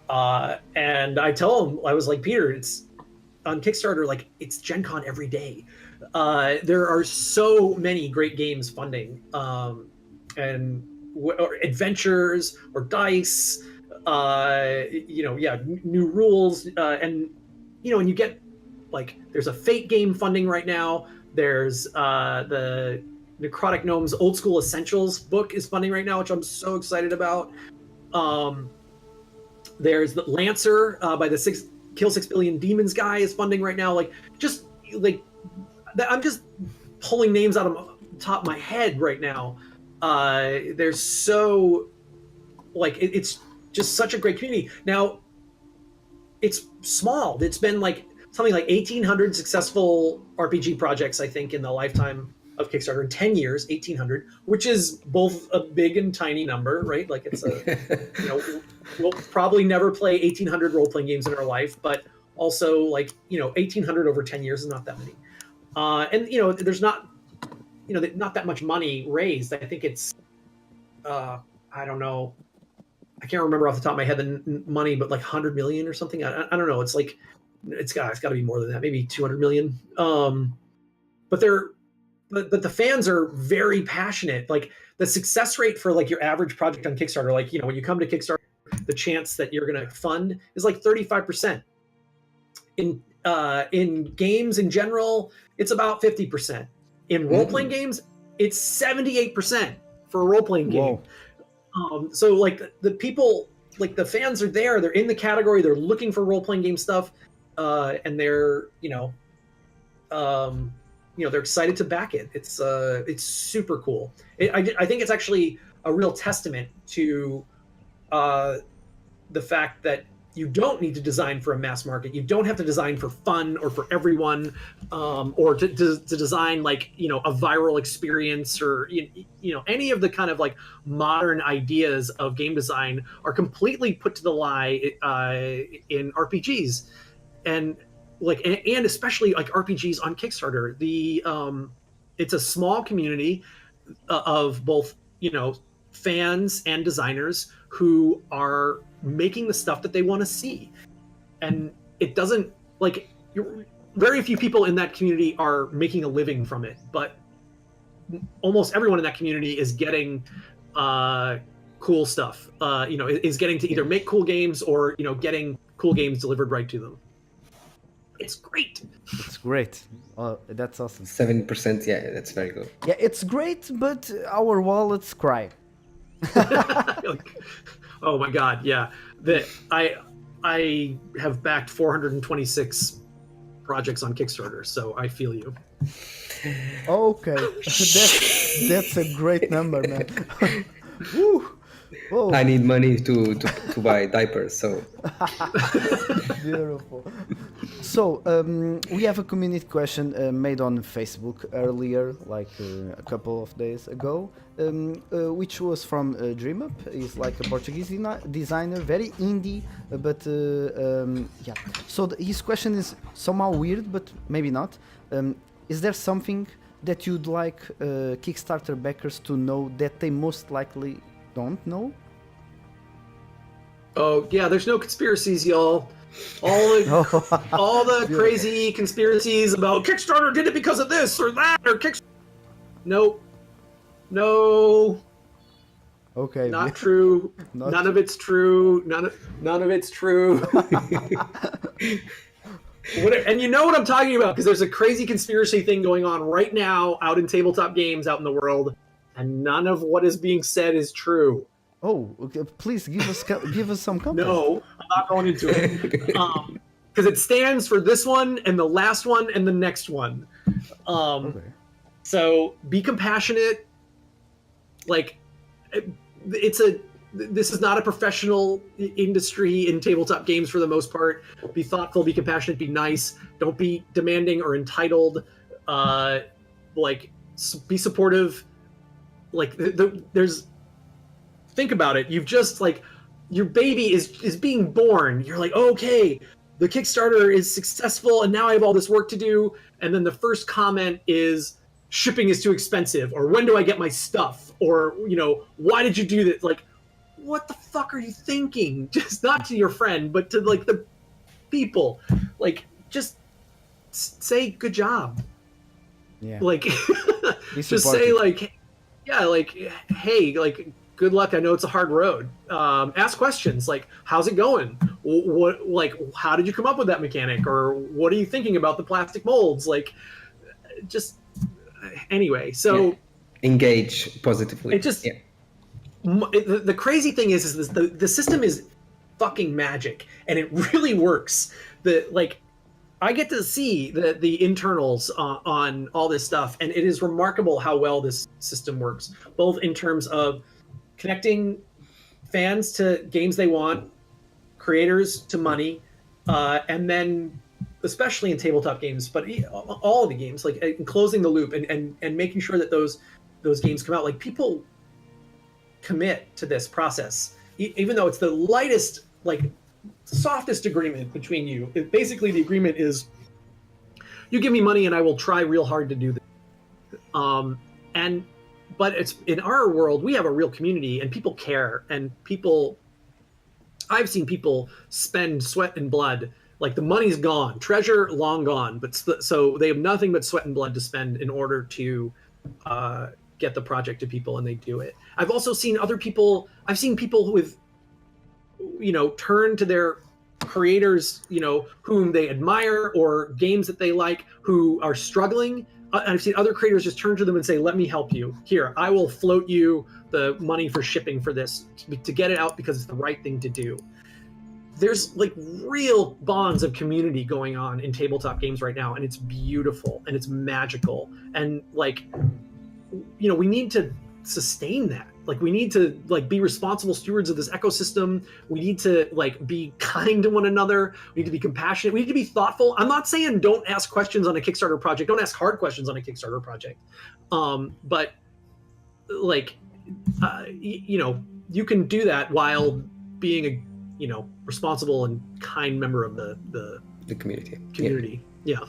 And I tell him, I was like, Peter, it's on Kickstarter, it's Gen Con every day. There are so many great games funding, or adventures or dice, new rules, and you get there's a Fate game funding right now. There's the Necrotic Gnomes Old School Essentials book is funding right now, which I'm so excited about. There's the Lancer by the Kill 6 Billion Demons guy is funding right now. I'm just pulling names out of the top of my head right now. There's so it's just such a great community. Now it's small. It's been something like 1,800 successful RPG projects, I think, in the lifetime of Kickstarter. In 10 years, 1,800, which is both a big and tiny number, right? It's we'll probably never play 1,800 role-playing games in our life, but also 1,800 over 10 years is not that many. And there's not that much money raised. I think it's I don't know, I can't remember off the top of my head the money, but 100 million or something. I don't know. It's it's got to be more than that, maybe 200 million. But the fans are very passionate. The success rate for your average project on Kickstarter, when you come to Kickstarter, the chance that you're going to fund is 35%. In games in general, it's about 50%. In role-playing games, it's 78% for a role-playing game. So the people, the fans are there, they're in the category, they're looking for role-playing game stuff, and they're they're excited to back it. It's super cool. I think it's actually a real testament to the fact that you don't need to design for a mass market. You don't have to design for fun or for everyone, or to design like a viral experience, or any of the kind of like modern ideas of game design are completely put to the lie in RPGs, and especially like RPGs on Kickstarter. It's a small community of both fans and designers who are making the stuff that they want to see, and it doesn't very few people in that community are making a living from it, but almost everyone in that community is getting cool stuff, is getting to either make cool games or getting cool games delivered right to them. It's great. It's great. Oh, that's awesome. 70%, yeah, that's very good. Yeah, it's great, but our wallets cry. Oh my god, yeah. I have backed 426 projects on Kickstarter, so I feel you. Okay, that's a great number, man. Woo. Whoa. I need money to buy diapers, so Beautiful. So we have a community question made on Facebook earlier, like a couple of days ago, which was from DreamUp. He's like a Portuguese designer, very indie, but yeah. So his question is somehow weird, but maybe not. Is there something that you'd like Kickstarter backers to know that they most likely don't know? Oh yeah, there's no conspiracies, y'all. All the crazy conspiracies about Kickstarter did it because of this or that, or Nope. No. Okay. Not true. None of it's true. None of it's true. And you know what I'm talking about, because there's a crazy conspiracy thing going on right now out in tabletop games out in the world, and none of what is being said is true. Oh, okay. Please give us some context. No, I'm not going into it, because it stands for this one and the last one and the next one. Okay. So be compassionate. Like, this is not a professional industry in tabletop games for the most part. Be thoughtful, be compassionate, be nice. Don't be demanding or entitled. Be supportive. Think about it. You've just your baby is being born. You're like, okay, the Kickstarter is successful, and now I have all this work to do. And then the first comment is, shipping is too expensive, or when do I get my stuff, or why did you do that? Like, what the fuck are you thinking? Just not to your friend, but to the people. Just say good job. Yeah. Just say hey, good luck. I know it's a hard road. Ask questions like, how's it going? How did you come up with that mechanic? Or what are you thinking about the plastic molds? Anyway, so yeah. Engage positively. It just the crazy thing is the system is fucking magic, and it really works. I get to see the internals on all this stuff, and it is remarkable how well this system works, both in terms of connecting fans to games they want, creators to money, and then especially in tabletop games, but all of the games, closing the loop and making sure that those games come out. People commit to this process, even though it's the lightest, softest agreement between you. Basically, the agreement is, you give me money and I will try real hard to do this. But it's in our world, we have a real community, and people care, and I've seen people spend sweat and blood. The money's gone, treasure long gone, but so they have nothing but sweat and blood to spend in order to get the project to people, and they do it. I've also seen people with, turn to their creators, whom they admire, or games that they like, who are struggling. I've seen other creators just turn to them and say, let me help you. Here, I will float you the money for shipping for this, to get it out, because it's the right thing to do. there's like real bonds of community going on in tabletop games right now, and it's beautiful and it's magical, and like, you know, we need to sustain that. Like, we need to like be responsible stewards of this ecosystem. We need to like be kind to one another. We need to be compassionate. We need to be thoughtful. I'm not saying don't ask questions on a Kickstarter project. Don't ask hard questions on a Kickstarter project. But like, you know, you can do that while being a, you know, responsible and kind member of the community. Yeah.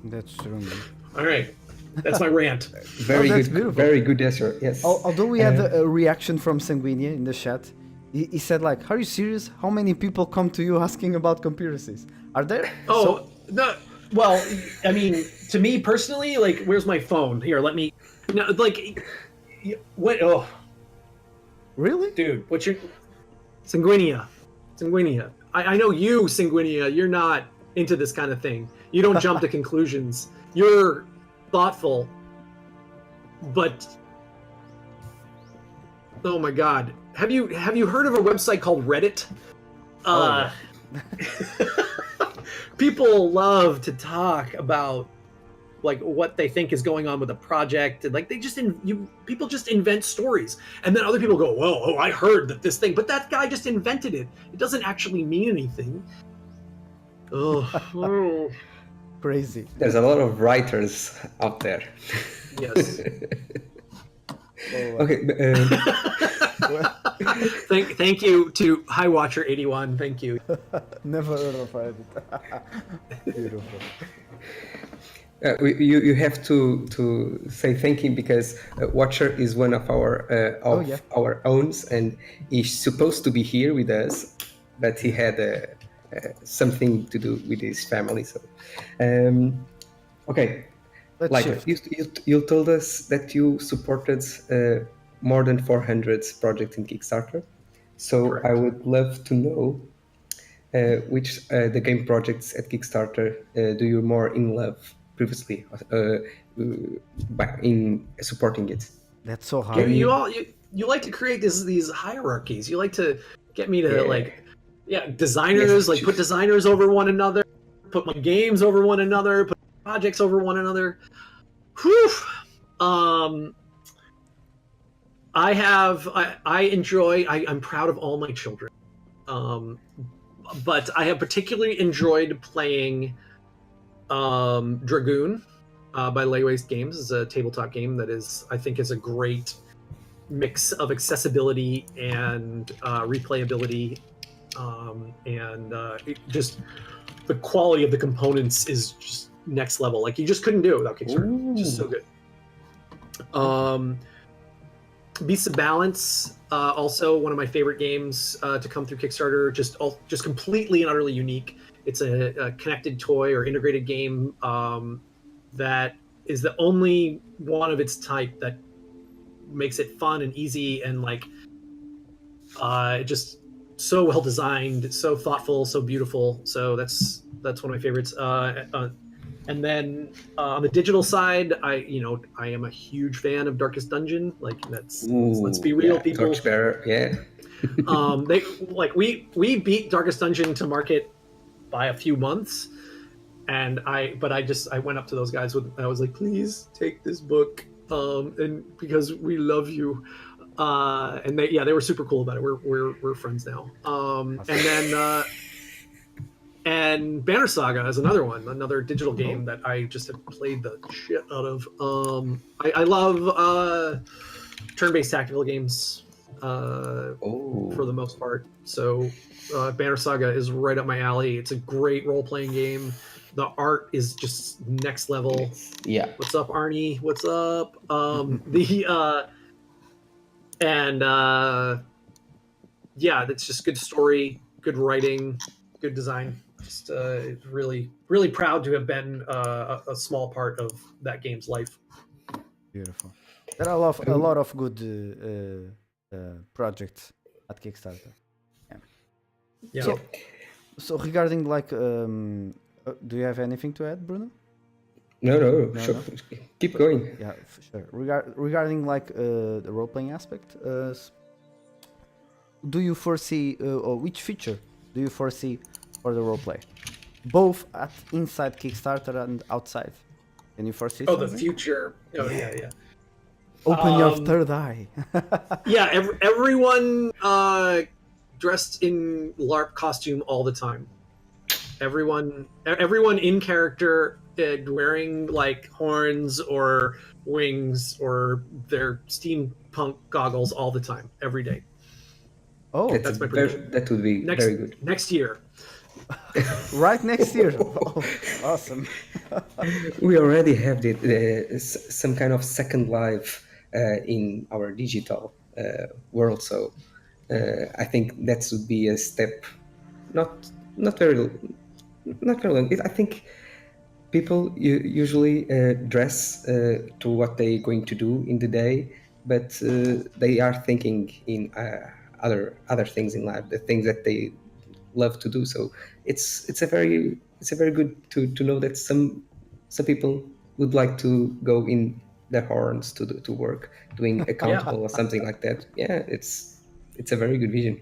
That's true, man. All right. That's my rant. Very that's good, beautiful. very good answer. Yes. Although we had a reaction from Sanguinia in the chat, he said like, "Are you serious? How many people come to you asking about conspiracies? Are there?" Oh, no. Well, I mean, to me personally, like, where's my phone? Here, let me. No, like, what? Oh, Really? dude, what's your Sanguinia? Sanguinia. I know you, Sanguinia. You're not into this kind of thing. You don't jump to conclusions. You're thoughtful, but oh my god, have you heard of a website called Reddit? People love to talk about like what they think is going on with a project, and like they just people just invent stories, and then other people go, well, oh, I heard that this thing, but that guy just invented it. It doesn't actually mean anything. Oh. Crazy. There's a lot of writers out there. Yes. Okay. Thank you to High Watcher 81. Thank you. Never heard of it. Beautiful. You have to say thank you because Watcher is one of our our owns, and he's supposed to be here with us, but he had something to do with his family. So, okay. Let's like shift. you told us that you supported more than 400 projects in Kickstarter. So Correct. I would love to know which the game projects at Kickstarter do you more in love previously in supporting it. That's so hard. You like to create these hierarchies. You like to get me to designers, like put designers over one another, put my games over one another, put projects over one another. Whew. I'm proud of all my children. But I have particularly enjoyed playing Dragoon by Laywaste Games. Is a tabletop game that I think is a great mix of accessibility and replayability, and just the quality of the components is just next level. Like, you just couldn't do it without Kickstarter. It's just so good. Beasts of Balance, also one of my favorite games to come through Kickstarter. Just completely and utterly unique. It's a connected toy or integrated game that is the only one of its type that makes it fun and easy, and like just so well designed, so thoughtful, so beautiful. So that's one of my favorites. And then on the digital side, I am a huge fan of Darkest Dungeon. Like, let's be real, people. Torchbearer, yeah. We beat Darkest Dungeon to market by a few months, and I went up to those guys I was like, please take this book, and because we love you. And they were super cool about it. We're friends now. And then and Banner Saga is another digital game that I just have played the shit out of. I love turn-based tactical games for the most part. So Banner Saga is right up my alley. It's a great role-playing game. The art is just next level. Yeah. What's up, Arnie? What's up? That's just good story, good writing, good design. Just really, really proud to have been a small part of that game's life. Beautiful. There are a lot of good projects at Kickstarter. Yeah. So regarding like, do you have anything to add, Bruno? No. Sure. Keep going. Yeah, for sure. Regarding like the role-playing aspect, do you foresee, or which feature do you foresee for the roleplay, both at inside Kickstarter and outside? Can you foresee? Oh, something? the future. Oh, yeah. Open your third eye. Yeah, everyone dressed in LARP costume all the time. Everyone in character, wearing like horns or wings or their steampunk goggles all the time, every day. Oh, That's my prediction. That would be very good. Next year. right next year. Oh, awesome. We already have some kind of second life in our digital world, so I think that would be a step, not very long. I think people usually dress to what they're going to do in the day, but they are thinking in other things in life, the things that they love to do. So it's a very good to know that some people would like to go in their horns to work, doing accountable or something like that. Yeah, it's a very good vision.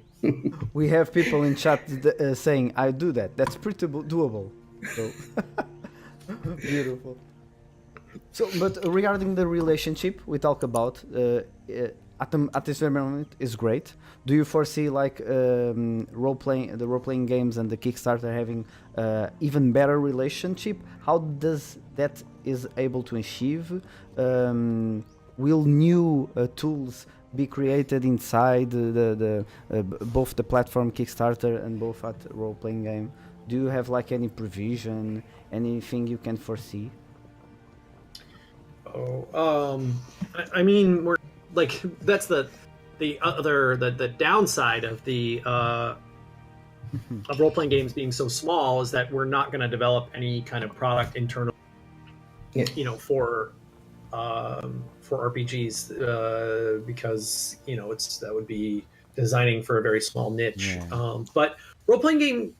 We have people in chat saying, "I do that." That's pretty doable. So beautiful. So, but regarding the relationship we talk about, at this very moment is great. Do you foresee like the role playing games and the Kickstarter having even better relationship? How does that is able to achieve? Will new tools be created inside the both the platform Kickstarter and both at role playing game? Do you have like any provision, anything you can foresee? I mean, we're like, that's the downside of the of role-playing games being so small, is that we're not going to develop any kind of product internal, for RPGs, because that would be designing for a very small niche. Yeah. But role-playing game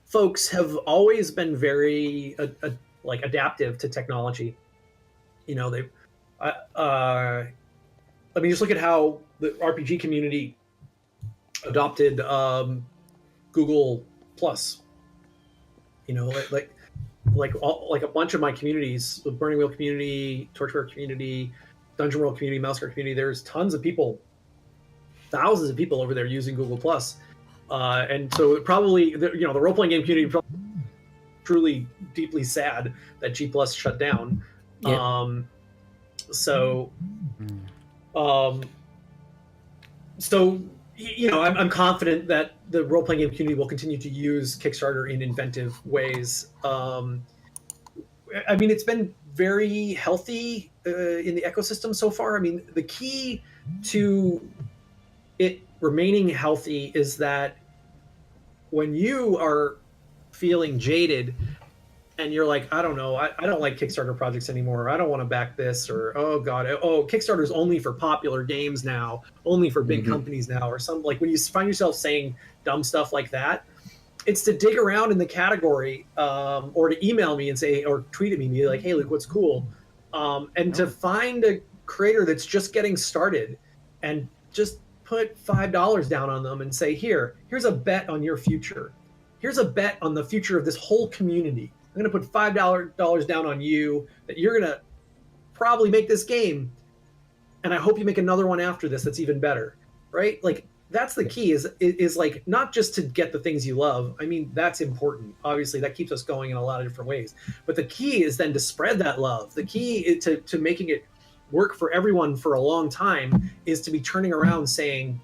folks have always been very like adaptive to technology. They I mean, just look at how the RPG community adopted Google Plus. Like a bunch of my communities, the Burning Wheel community, Torchbearer community, Dungeon World community, Mouse Guard community. There's tons of people, thousands of people over there using Google Plus, and so it probably the role playing game community probably truly deeply sad that G Plus shut down. Yeah. I'm confident that the role-playing game community will continue to use Kickstarter in inventive ways. I mean, it's been very healthy in the ecosystem so far. I mean, the key to it remaining healthy is that when you are feeling jaded and you're like, I don't know, I don't like Kickstarter projects anymore. I don't want to back this, or Kickstarter's only for popular games now, only for big companies now, or some, like, when you find yourself saying dumb stuff like that, it's to dig around in the category, or to email me and say, or tweet at me and be like, hey, Luke, what's cool? And to find a creator that's just getting started and just put $5 down on them and say, here's a bet on your future. Here's a bet on the future of this whole community. I'm going to put $5 down on you that you're going to probably make this game, and I hope you make another one after this that's even better, right? Like, that's the key, is like, not just to get the things you love. I mean, that's important. Obviously, that keeps us going in a lot of different ways. But the key is then to spread that love. The key is to making it work for everyone for a long time is to be turning around saying,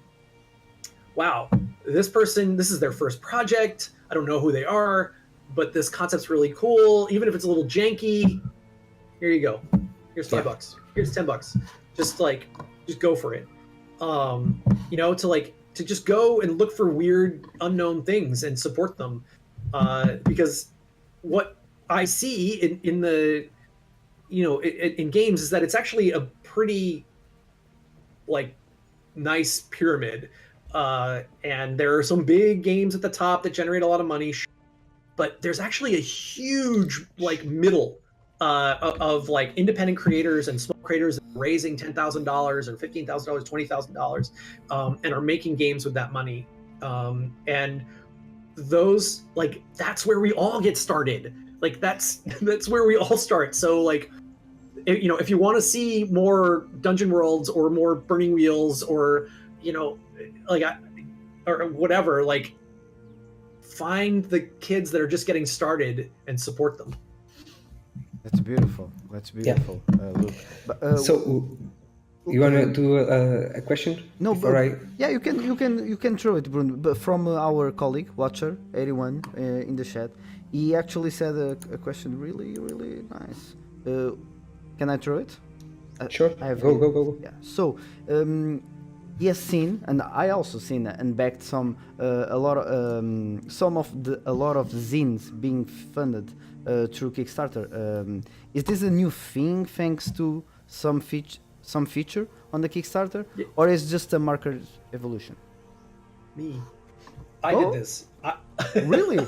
wow, this person, this is their first project. I don't know who they are, but this concept's really cool. Even if it's a little janky, here you go. Here's $5. Here's $10. Just go for it. To just go and look for weird, unknown things and support them. Because what I see in the, in games is that it's actually a pretty, like, nice pyramid. And there are some big games at the top that generate a lot of money. But there's actually a huge, like, middle of like independent creators and small creators raising $10,000 or $15,000, $20,000, and are making games with that money. And those, like, that's where we all get started. Like, that's where we all start. So, like, if you want to see more dungeon worlds or more burning wheels or, like, or whatever, like, find the kids that are just getting started and support them. That's beautiful. Luke. But, So you want to do a question? no, before but yeah, you can throw it, Bruno. But from our colleague Watcher 81 in the chat, he actually said a question really nice. Can I throw it? Sure. I have Go. Yeah. So he has seen, and I also seen and backed a lot of zines being funded through Kickstarter. Is this a new thing thanks to some feature on the Kickstarter, or is just a market evolution? I did this. Really?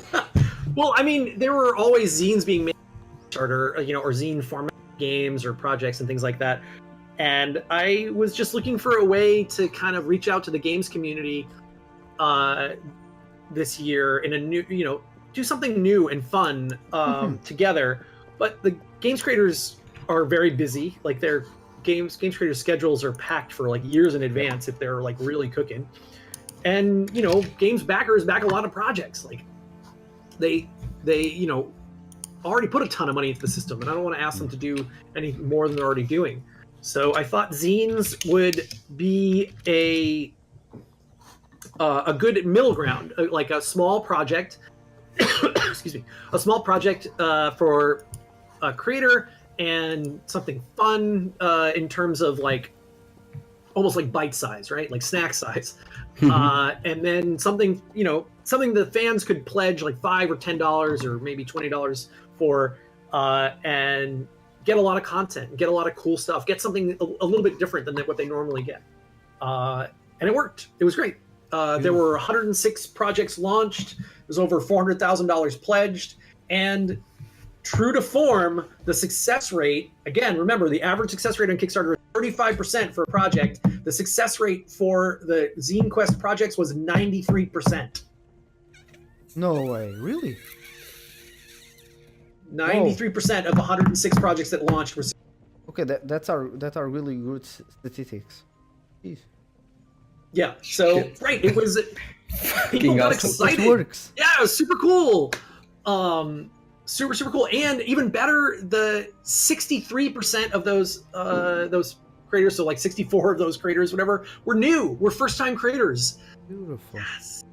Well, I mean, there were always zines being made on Kickstarter, or zine format games or projects and things like that. And I was just looking for a way to kind of reach out to the games community this year in a new, do something new and fun together. But the games creators are very busy. Like, their games creators' schedules are packed for like years in advance if they're like really cooking. And games backers back a lot of projects. Like, they already put a ton of money into the system, and I don't want to ask them to do any more than they're already doing. So I thought zines would be a good middle ground, like a small project. Excuse me, a small project for a creator and something fun in terms of like almost like bite size, right? Like snack size. And then something the fans could pledge like $5 or $10 or maybe $20 for, and get a lot of content, get a lot of cool stuff, get something a little bit different than what they normally get. And it worked. It was great. There were 106 projects launched. There's over $400,000 pledged. And true to form, the success rate, again, remember, the average success rate on Kickstarter is 35% for a project. The success rate for the Zine Quest projects was 93%. No way, really? 93% of 106 projects that launched were. Okay, that are really good statistics. Jeez. Yeah. So right, it was. People got excited. It works. Yeah, it was super cool. Super cool, and even better, the 63% of those creators, so like 64 of those creators, whatever, were new. Were first-time creators. Beautiful. Yes.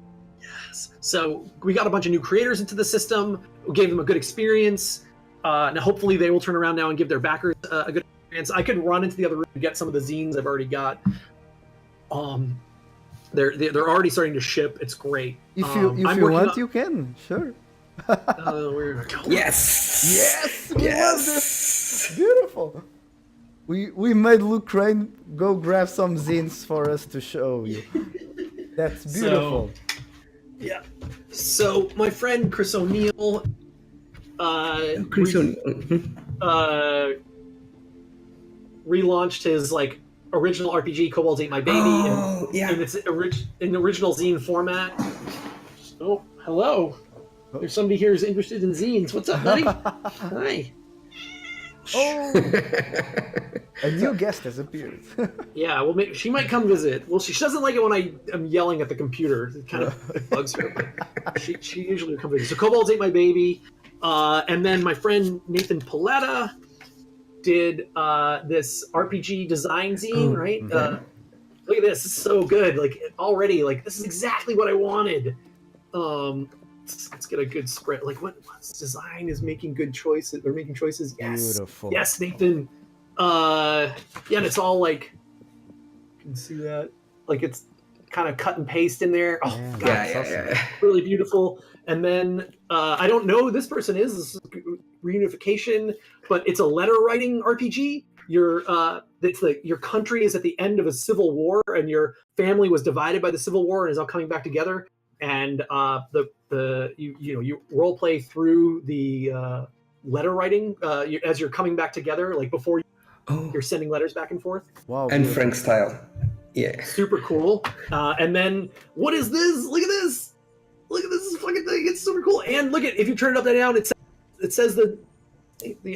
So we got a bunch of new creators into the system. We gave them a good experience. Now, hopefully, they will turn around now and give their backers a good experience. I could run into the other room and get some of the zines I've already got. They're already starting to ship. It's great. If you want, you can. Sure. Yes. We love this. Beautiful. We made Luke Crane go grab some zines for us to show you. That's beautiful. Yeah. So my friend Chris O'Neill, relaunched his like original RPG, Kobolds Ate My Baby, in its original zine format. Oh, hello. There's somebody here who's interested in zines. What's up, buddy? Hi. Oh, a new guest has appeared. Yeah, well, she might come visit. Well, she doesn't like it when I'm yelling at the computer. It kind of bugs her. But she usually will come visit. So Kobolds Ate My Baby. And then my friend Nathan Paletta did this RPG design zine, right? Okay. Look at this. This is so good. Like, already, like, this is exactly what I wanted. Let's get a good spread. Like, what's design is making good choices. They're making choices. Yes. Beautiful. Yes, Nathan. And it's all like, you can see that. Like, it's kind of cut and paste in there. Oh, Yeah. God, Yeah. really beautiful. And then I don't know who this person is. This is reunification, but it's a letter writing RPG. It's like your country is at the end of a civil war, and your family was divided by the civil war and is all coming back together. And you role play through the letter writing as you're coming back together, like before you're sending letters back and forth. Wow. And beautiful. Frank style. Yeah. Super cool. And then what is this? Look at this. look at this fucking thing. It's super cool. And look at, if you turn it upside down, it says the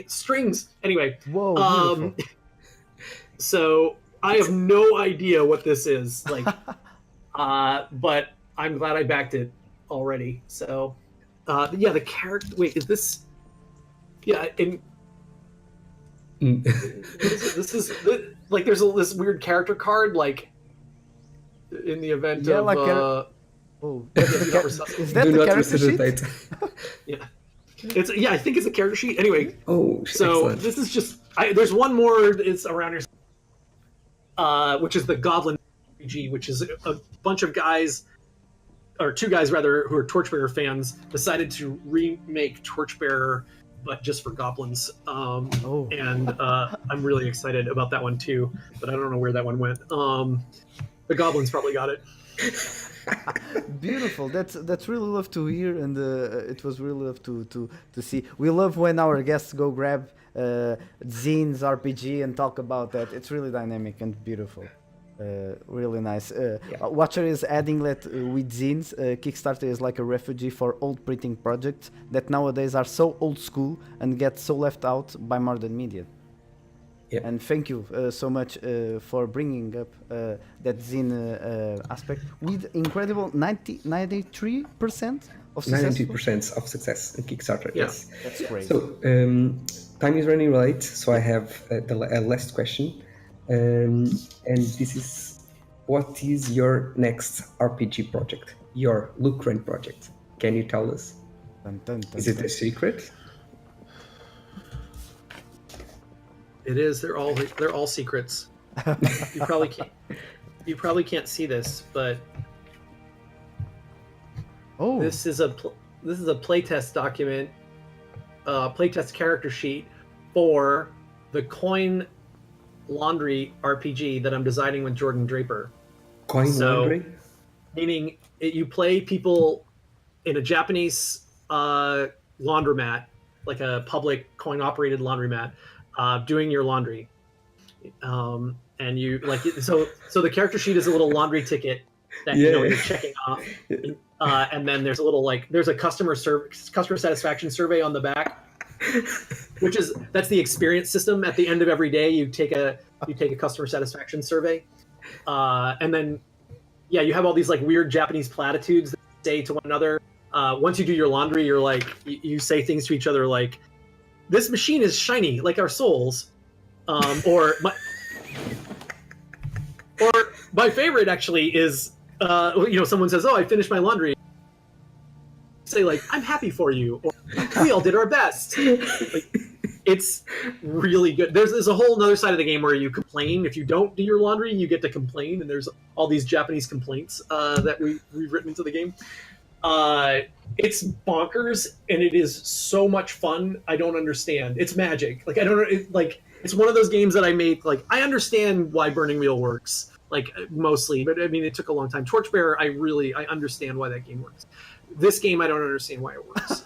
strings. Anyway. Whoa, beautiful. So I have no idea what this is, like, but I'm glad I backed it already. So, yeah, the character. Wait, is this? Yeah, in. What is it? This is like there's this weird character card, like, in the event of. Like oh, is that the character sheet? Yeah. I think it's a character sheet. Anyway, so excellent. This is just. There's one more. It's around here, which is the Goblin RPG, which is a bunch of guys, or two guys rather, who are Torchbearer fans, decided to remake Torchbearer, but just for goblins. And I'm really excited about that one too, but I don't know where that one went. The goblins probably got it. Beautiful. That's really love to hear, and it was really love to see. We love when our guests go grab zines RPG and talk about that. It's really dynamic and beautiful. Really nice. Watcher is adding that with zines, Kickstarter is like a refugee for old printing projects that nowadays are so old school and get so left out by modern media. And thank you so much for bringing up that zine aspect with incredible 93% of success. 90% of success in Kickstarter. Yeah. Yes, that's great. So time is running late, so I have the last question, and this is: what is your next RPG project? Your Lucran project? Can you tell us? Is it a secret? It is. They're all secrets. You probably can't see this, but this is a playtest document, playtest character sheet for the Coin Laundry RPG that I'm designing with Jordan Draper. Laundry, meaning you play people in a Japanese laundromat, like a public coin-operated laundromat. Doing your laundry, and you like so the character sheet is a little laundry ticket that you're checking off, and then there's a little there's a customer satisfaction survey on the back, that's the experience system. At the end of every day, you take a customer satisfaction survey, and then you have all these weird Japanese platitudes that you say to one another. Once you do your laundry, you're you say things to each other like, "This machine is shiny like our souls," or my favorite actually is someone says, "Oh, I finished my laundry." Say "I'm happy for you," or "We all did our best." It's really good. There's a whole other side of the game where you complain if you don't do your laundry. You get to complain, and there's all these Japanese complaints that we've written into the game. It's bonkers, and it is so much fun. I don't understand. It's magic. I don't know. It's one of those games that I make. I understand why Burning Wheel works, mostly, but I mean, it took a long time. Torchbearer, I understand why that game works. This game, I don't understand why it works.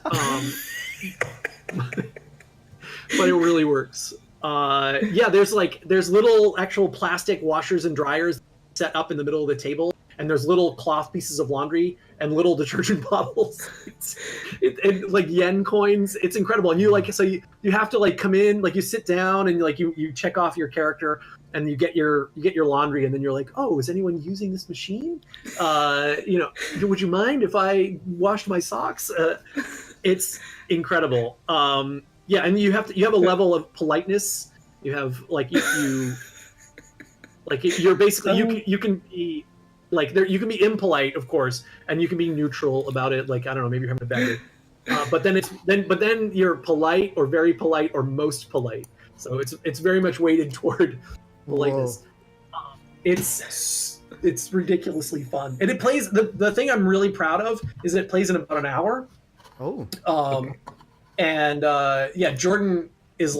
But it really works. There's little actual plastic washers and dryers set up in the middle of the table, and there's little cloth pieces of laundry and little detergent bottles, and yen coins. It's incredible. And you you have to come in, you sit down and you check off your character, and you get your laundry, and then you're like, "Oh, is anyone using this machine? Would you mind if I washed my socks?" It's incredible. And you have a level of politeness. You have you're basically you can be. You can be impolite, of course, and you can be neutral about it. I don't know, maybe you're having a bad day. But then you're polite or very polite or most polite. So it's very much weighted toward politeness. It's ridiculously fun, and it plays. The thing I'm really proud of is that it plays in about an hour. And Jordan is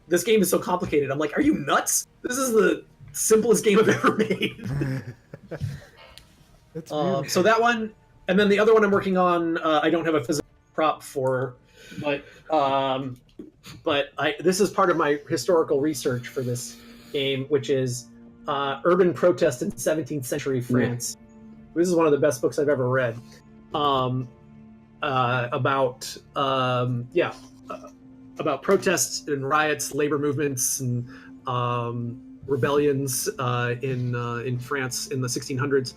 this game is so complicated. I'm like, are you nuts? This is the simplest game I've ever made. So that one, and then the other one I'm working on, I don't have a physical prop for, but this is part of my historical research for this game, which is urban protest in 17th century France. This is one of the best books I've ever read. um, about about protests and riots, labor movements, and rebellions in France in the 1600s.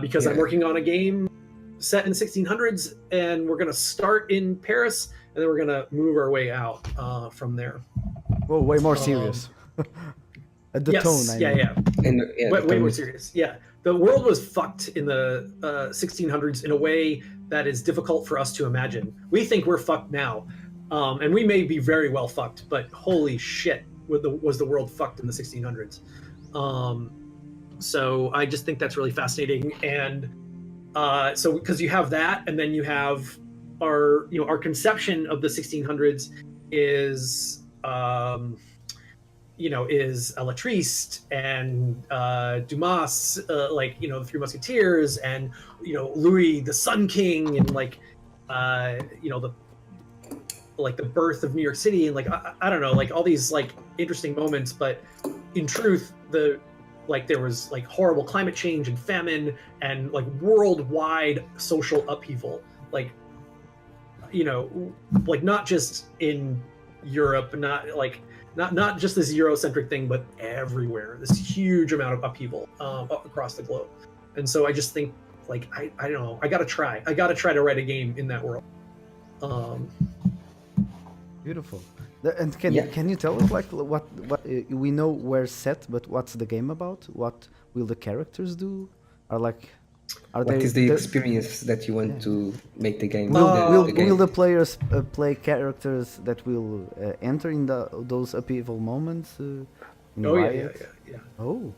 Because I'm working on a game set in the 1600s, and we're going to start in Paris, and then we're going to move our way out from there. Whoa, way more serious. The yes, tone, I mean. And way more serious. Yeah, the world was fucked in the 1600s in a way that is difficult for us to imagine. We think we're fucked now, and we may be very well fucked, but holy shit, was the world fucked in the 1600s. So I just think that's really fascinating, and so because you have that, and then you have our conception of the 1600s is is Alatriste and Dumas, the Three Musketeers, and Louis the Sun King, and the birth of New York City, and I don't know, all these interesting moments. But in truth, there was horrible climate change and famine and worldwide social upheaval, not just in Europe, not just this Eurocentric thing, but everywhere. This huge amount of upheaval across the globe. And so I just think, I don't know, I gotta try to write a game in that world. Beautiful. And can you tell us what we know we're set, but what's the game about? What will the characters do? What is the experience that you want to make the game? Will the players play characters that will enter in those upheaval moments? Yeah. Oh.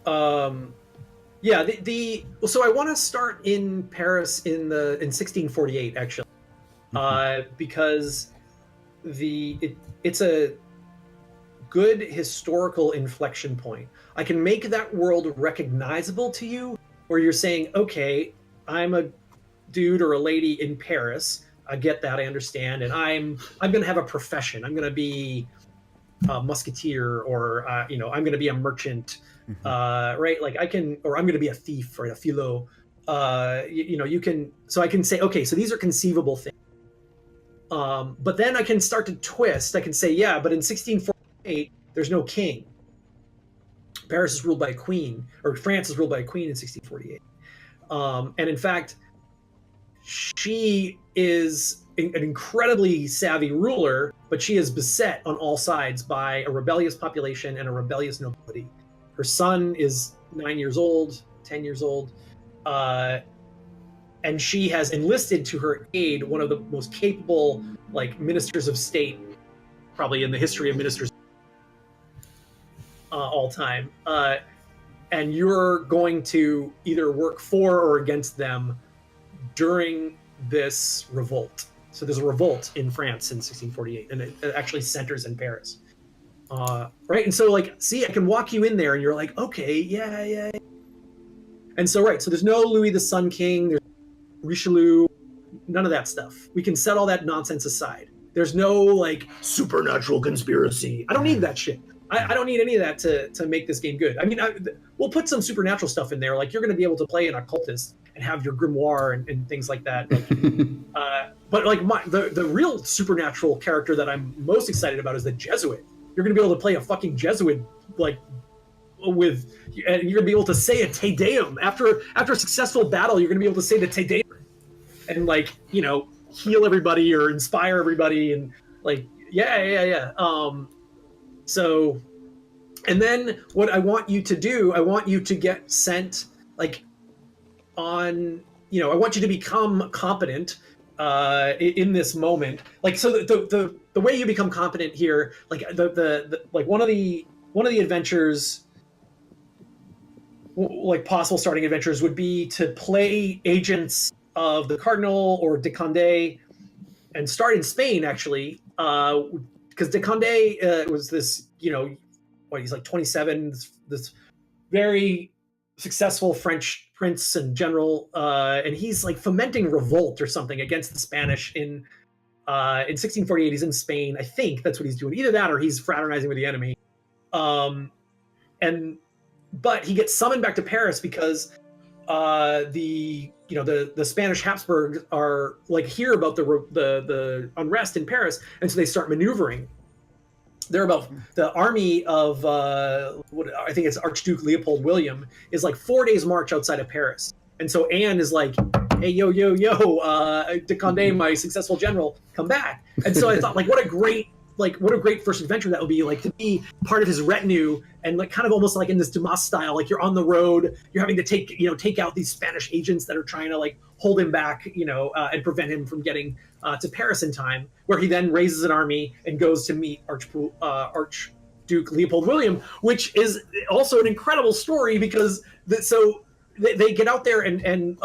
So I want to start in Paris in 1648 actually, because it's a good historical inflection point. I can make that world recognizable to you, where you're saying, okay, I'm a dude or a lady in Paris. I get that, I understand, and I'm going to have a profession. I'm going to be a musketeer, or I'm going to be a merchant, right? Or I'm going to be a thief or a philo. You can. So I can say, okay, so these are conceivable things. But then I can start to twist. I can say, yeah, but in 1648, there's no king. Paris is ruled by a queen, or France is ruled by a queen in 1648. And in fact, she is an incredibly savvy ruler, but she is beset on all sides by a rebellious population and a rebellious nobility. Her son is 9 years old, 10 years old, and she has enlisted to her aid one of the most capable ministers of state probably in the history of ministers all time. And you're going to either work for or against them during this revolt. So there's a revolt in France in 1648, and it actually centers in Paris. Right? And so see, I can walk you in there and you're like, okay, yeah. And so, right, so there's no Louis the Sun King, there's Richelieu, none of that stuff. We can set all that nonsense aside. There's no supernatural conspiracy. I don't need that shit. I don't need any of that to make this game good. I mean, we'll put some supernatural stuff in there. You're going to be able to play an occultist and have your grimoire and things like that. But the real supernatural character that I'm most excited about is the Jesuit. You're going to be able to play a fucking Jesuit, and you're going to be able to say a Te Deum after a successful battle. You're going to be able to say the Te Deum and heal everybody or inspire everybody and So, and then what I want you to do, I want you to get sent on, I want you to become competent in this moment. So the way you become competent here, one of the adventures, possible starting adventures would be to play agents of the Cardinal or de Condé and start in Spain actually, because de Condé was this, he's 27, this very successful French prince and general, and he's fomenting revolt or something against the Spanish in 1648. He's in Spain, I think that's what he's doing. Either that or he's fraternizing with the enemy. But he gets summoned back to Paris because the Spanish Habsburgs are like hear about the unrest in Paris, and so they start maneuvering. They're about the army of what I think it's Archduke Leopold William is like 4 days march outside of Paris, and so Anne is like, "Hey, yo, de Condé, my successful general, come back." And so I thought, like, what a great first adventure that would be, like, to be part of his retinue, and like kind of almost like in this Dumas style, like you're on the road, you're having to take out these Spanish agents that are trying to like hold him back, and prevent him from getting to Paris in time, where he then raises an army and goes to meet Archduke Leopold William, which is also an incredible story because they get out there and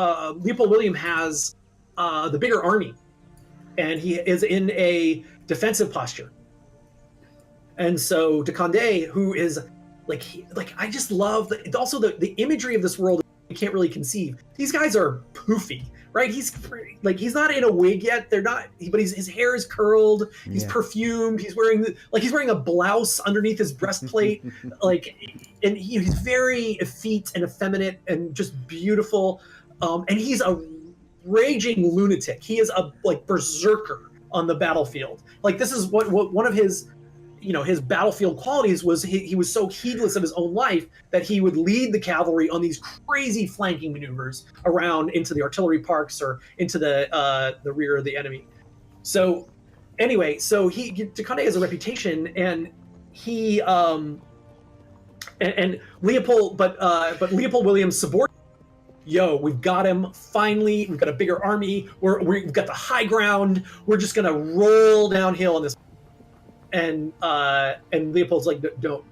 Leopold William has the bigger army, and he is in a defensive posture. And so de Condé, who is I just love also the imagery of this world you can't really conceive. These guys are poofy, right? He's not in a wig yet. They're not, but his hair is curled. He's perfumed. He's wearing a blouse underneath his breastplate, and he's very effete and effeminate and just beautiful. And he's a raging lunatic. He is a berserker on the battlefield. Like, this is what one of his his battlefield qualities was. He was so heedless of his own life that he would lead the cavalry on these crazy flanking maneuvers around into the artillery parks or into the rear of the enemy. So anyway, de Condé has a reputation, and he and Leopold, but Leopold William's subordinate. Yo, we've got him. Finally, we've got a bigger army. We've got the high ground. We're just gonna roll downhill in this. And Leopold's like, don't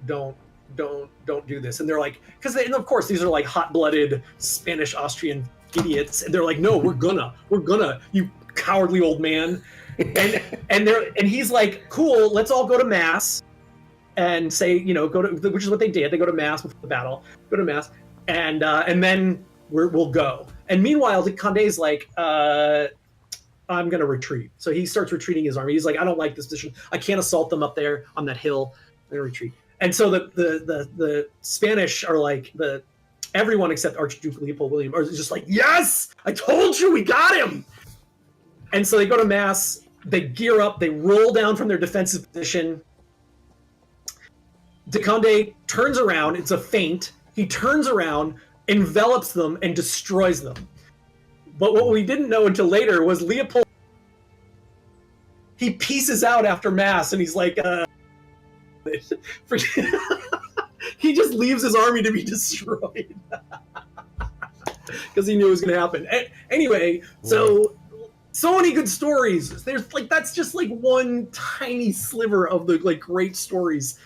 do this. And they're like, and of course these are like hot-blooded Spanish Austrian idiots. And they're like, no, we're gonna, you cowardly old man. And he's like, cool, let's all go to mass and say, which is what they did. They go to mass before the battle, and then we'll go. And meanwhile, Condé's like, I'm going to retreat. So he starts retreating his army. He's like, I don't like this position. I can't assault them up there on that hill. I'm going to retreat. And so the Spanish are like, everyone except Archduke Leopold William are just like, yes, I told you, we got him. And so they go to mass, they gear up, they roll down from their defensive position. De Condé turns around. It's a feint. He turns around, envelops them, and destroys them. But what we didn't know until later was Leopold, he pieces out after mass, and he's like, he just leaves his army to be destroyed because he knew it was going to happen. Anyway, so many good stories. There's that's just one tiny sliver of the great stories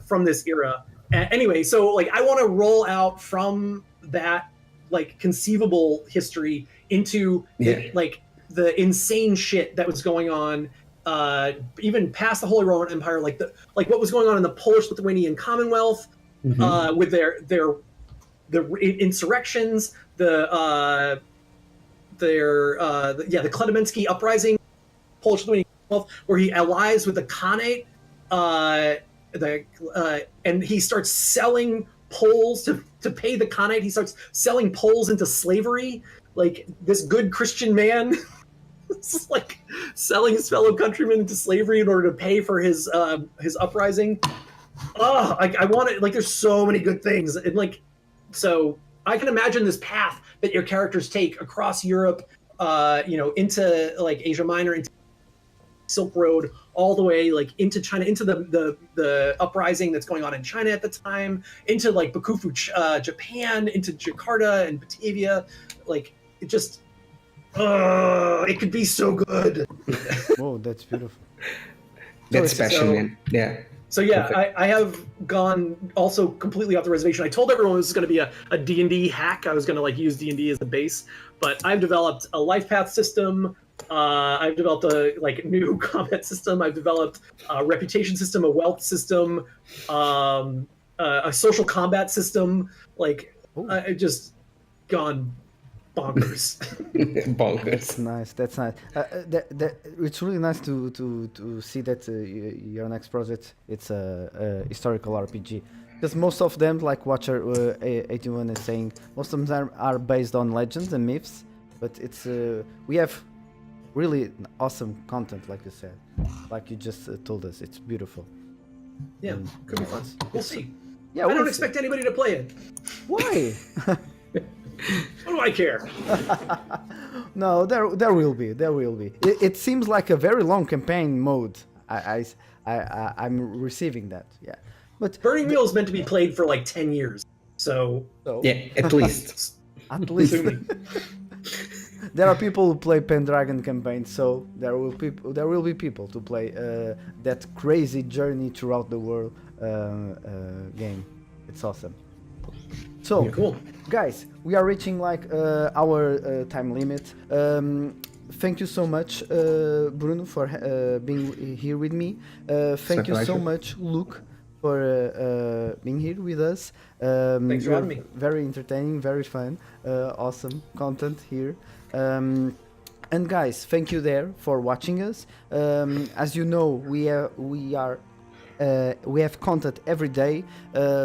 from this era. Anyway, so I want to roll out from that conceivable history into the insane shit that was going on even past the Holy Roman Empire, what was going on in the Polish-Lithuanian Commonwealth with their insurrections, the Clementsky uprising, Polish-Lithuanian Commonwealth, where he allies with the Khanate, and he starts selling Poles to pay the Khanate. He starts selling Poles into slavery, this good Christian man. It's selling his fellow countrymen into slavery in order to pay for his uprising. I want it. There's so many good things, and so I can imagine this path that your characters take across Europe, into Asia Minor, into Silk Road, all the way into China, into the uprising that's going on in China at the time, into Bakufu, Japan, into Jakarta and Batavia. It just, it could be so good. Whoa, that's beautiful. That's special, man. Yeah. So yeah, I have gone also completely off the reservation. I told everyone this was going to be a D&D hack. I was going to use D&D as a base, but I've developed a life path system. I've developed a new combat system. I've developed a reputation system, a wealth system, a social combat system. I just gone bonkers. Bonkers. That's nice. It's really nice to see that your next project, it's a historical RPG. Because most of them, like Watcher 81 is saying, most of them are based on legends and myths, but it's we have really awesome content, like you said, like you just told us. It's beautiful. Yeah, And could be fun. We'll see. Yeah, I we'll don't see. expect anybody to play it. Why? What do I care? No, there will be. It seems like a very long campaign mode. I'm receiving that. Yeah, but Burning Wheel is meant to be played for like 10 years. So Yeah, at least. at least sue me. there are people who play Pendragon campaign, so there will be people to play that crazy journey throughout the world game. It's awesome. So, Cool. guys, we are reaching like our time limit. Thank you so much, Bruno, for being here with me. Thank you so pleasure. much, Luke, for being here with us. Thanks for you having are me. Very entertaining, very fun, awesome content here. And guys, thank you there for watching us. As you know, we have content every day.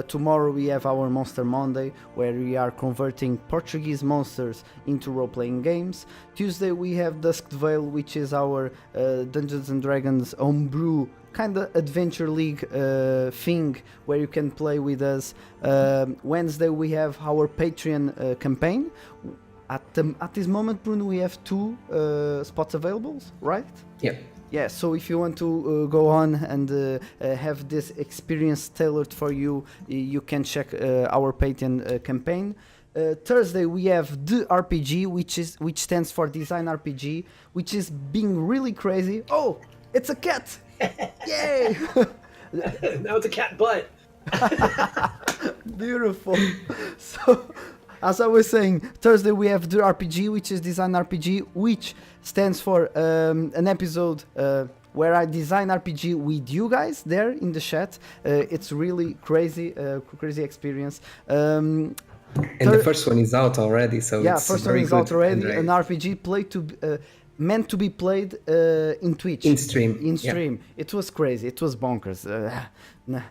Tomorrow we have our Monster Monday, where we are converting Portuguese monsters into role-playing games. Tuesday we have Dusked Veil, which is our Dungeons and Dragons homebrew kind of adventure league thing, where you can play with us. Wednesday we have our Patreon campaign. At this moment, Bruno, we have 2 spots available, right? Yeah. Yeah, so if you want to go on and have this experience tailored for you, you can check our Patreon campaign. Thursday we have the RPG, which stands for Design RPG, which is being really crazy. Oh, it's a cat! Yay! Now it's a cat butt. Beautiful. So, as I was saying, Thursday we have the RPG, which is Design RPG, which stands for an episode where I design RPG with you guys there in the chat. It's really crazy, crazy experience. And the first one is out already, so Yeah, it's first one very is good. out already. And, An RPG meant to be played in Twitch. In stream. In yeah. stream. It was crazy. It was bonkers. Nah,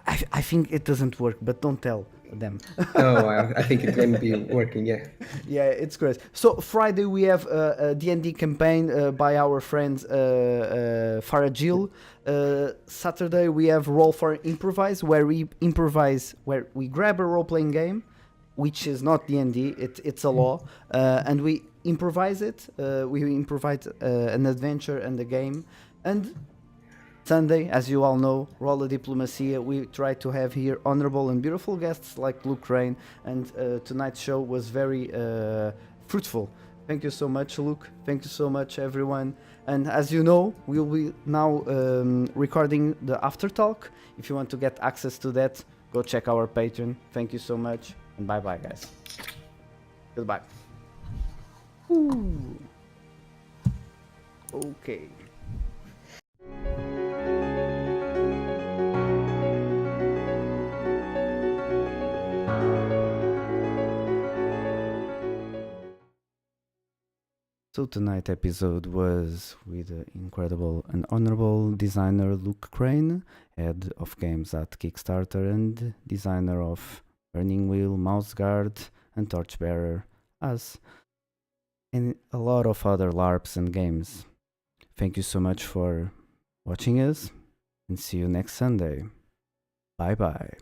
I think it doesn't work, but don't tell them. No, I think it can be working, yeah. Yeah, it's great. So Friday we have a D&D campaign by our friends Faragil. Saturday we have Roll for Improvise, where we grab a role-playing game, which is not D&D, it's a law, and we improvise it. We improvise an adventure and a game. And Sunday, as you all know, Rola Diplomacia, we try to have here honorable and beautiful guests like Luke Rain, and tonight's show was very fruitful. Thank you so much, Luke. Thank you so much, everyone. And as you know, we'll be now recording the after talk. If you want to get access to that, go check our Patreon. Thank you so much, and bye-bye, guys. Goodbye. Ooh. Okay. So tonight's episode was with the incredible and honorable designer Luke Crane, head of games at Kickstarter and designer of Burning Wheel, Guard and Torchbearer, us, and a lot of other LARPs and games. Thank you so much for watching us, and see you next Sunday. Bye bye.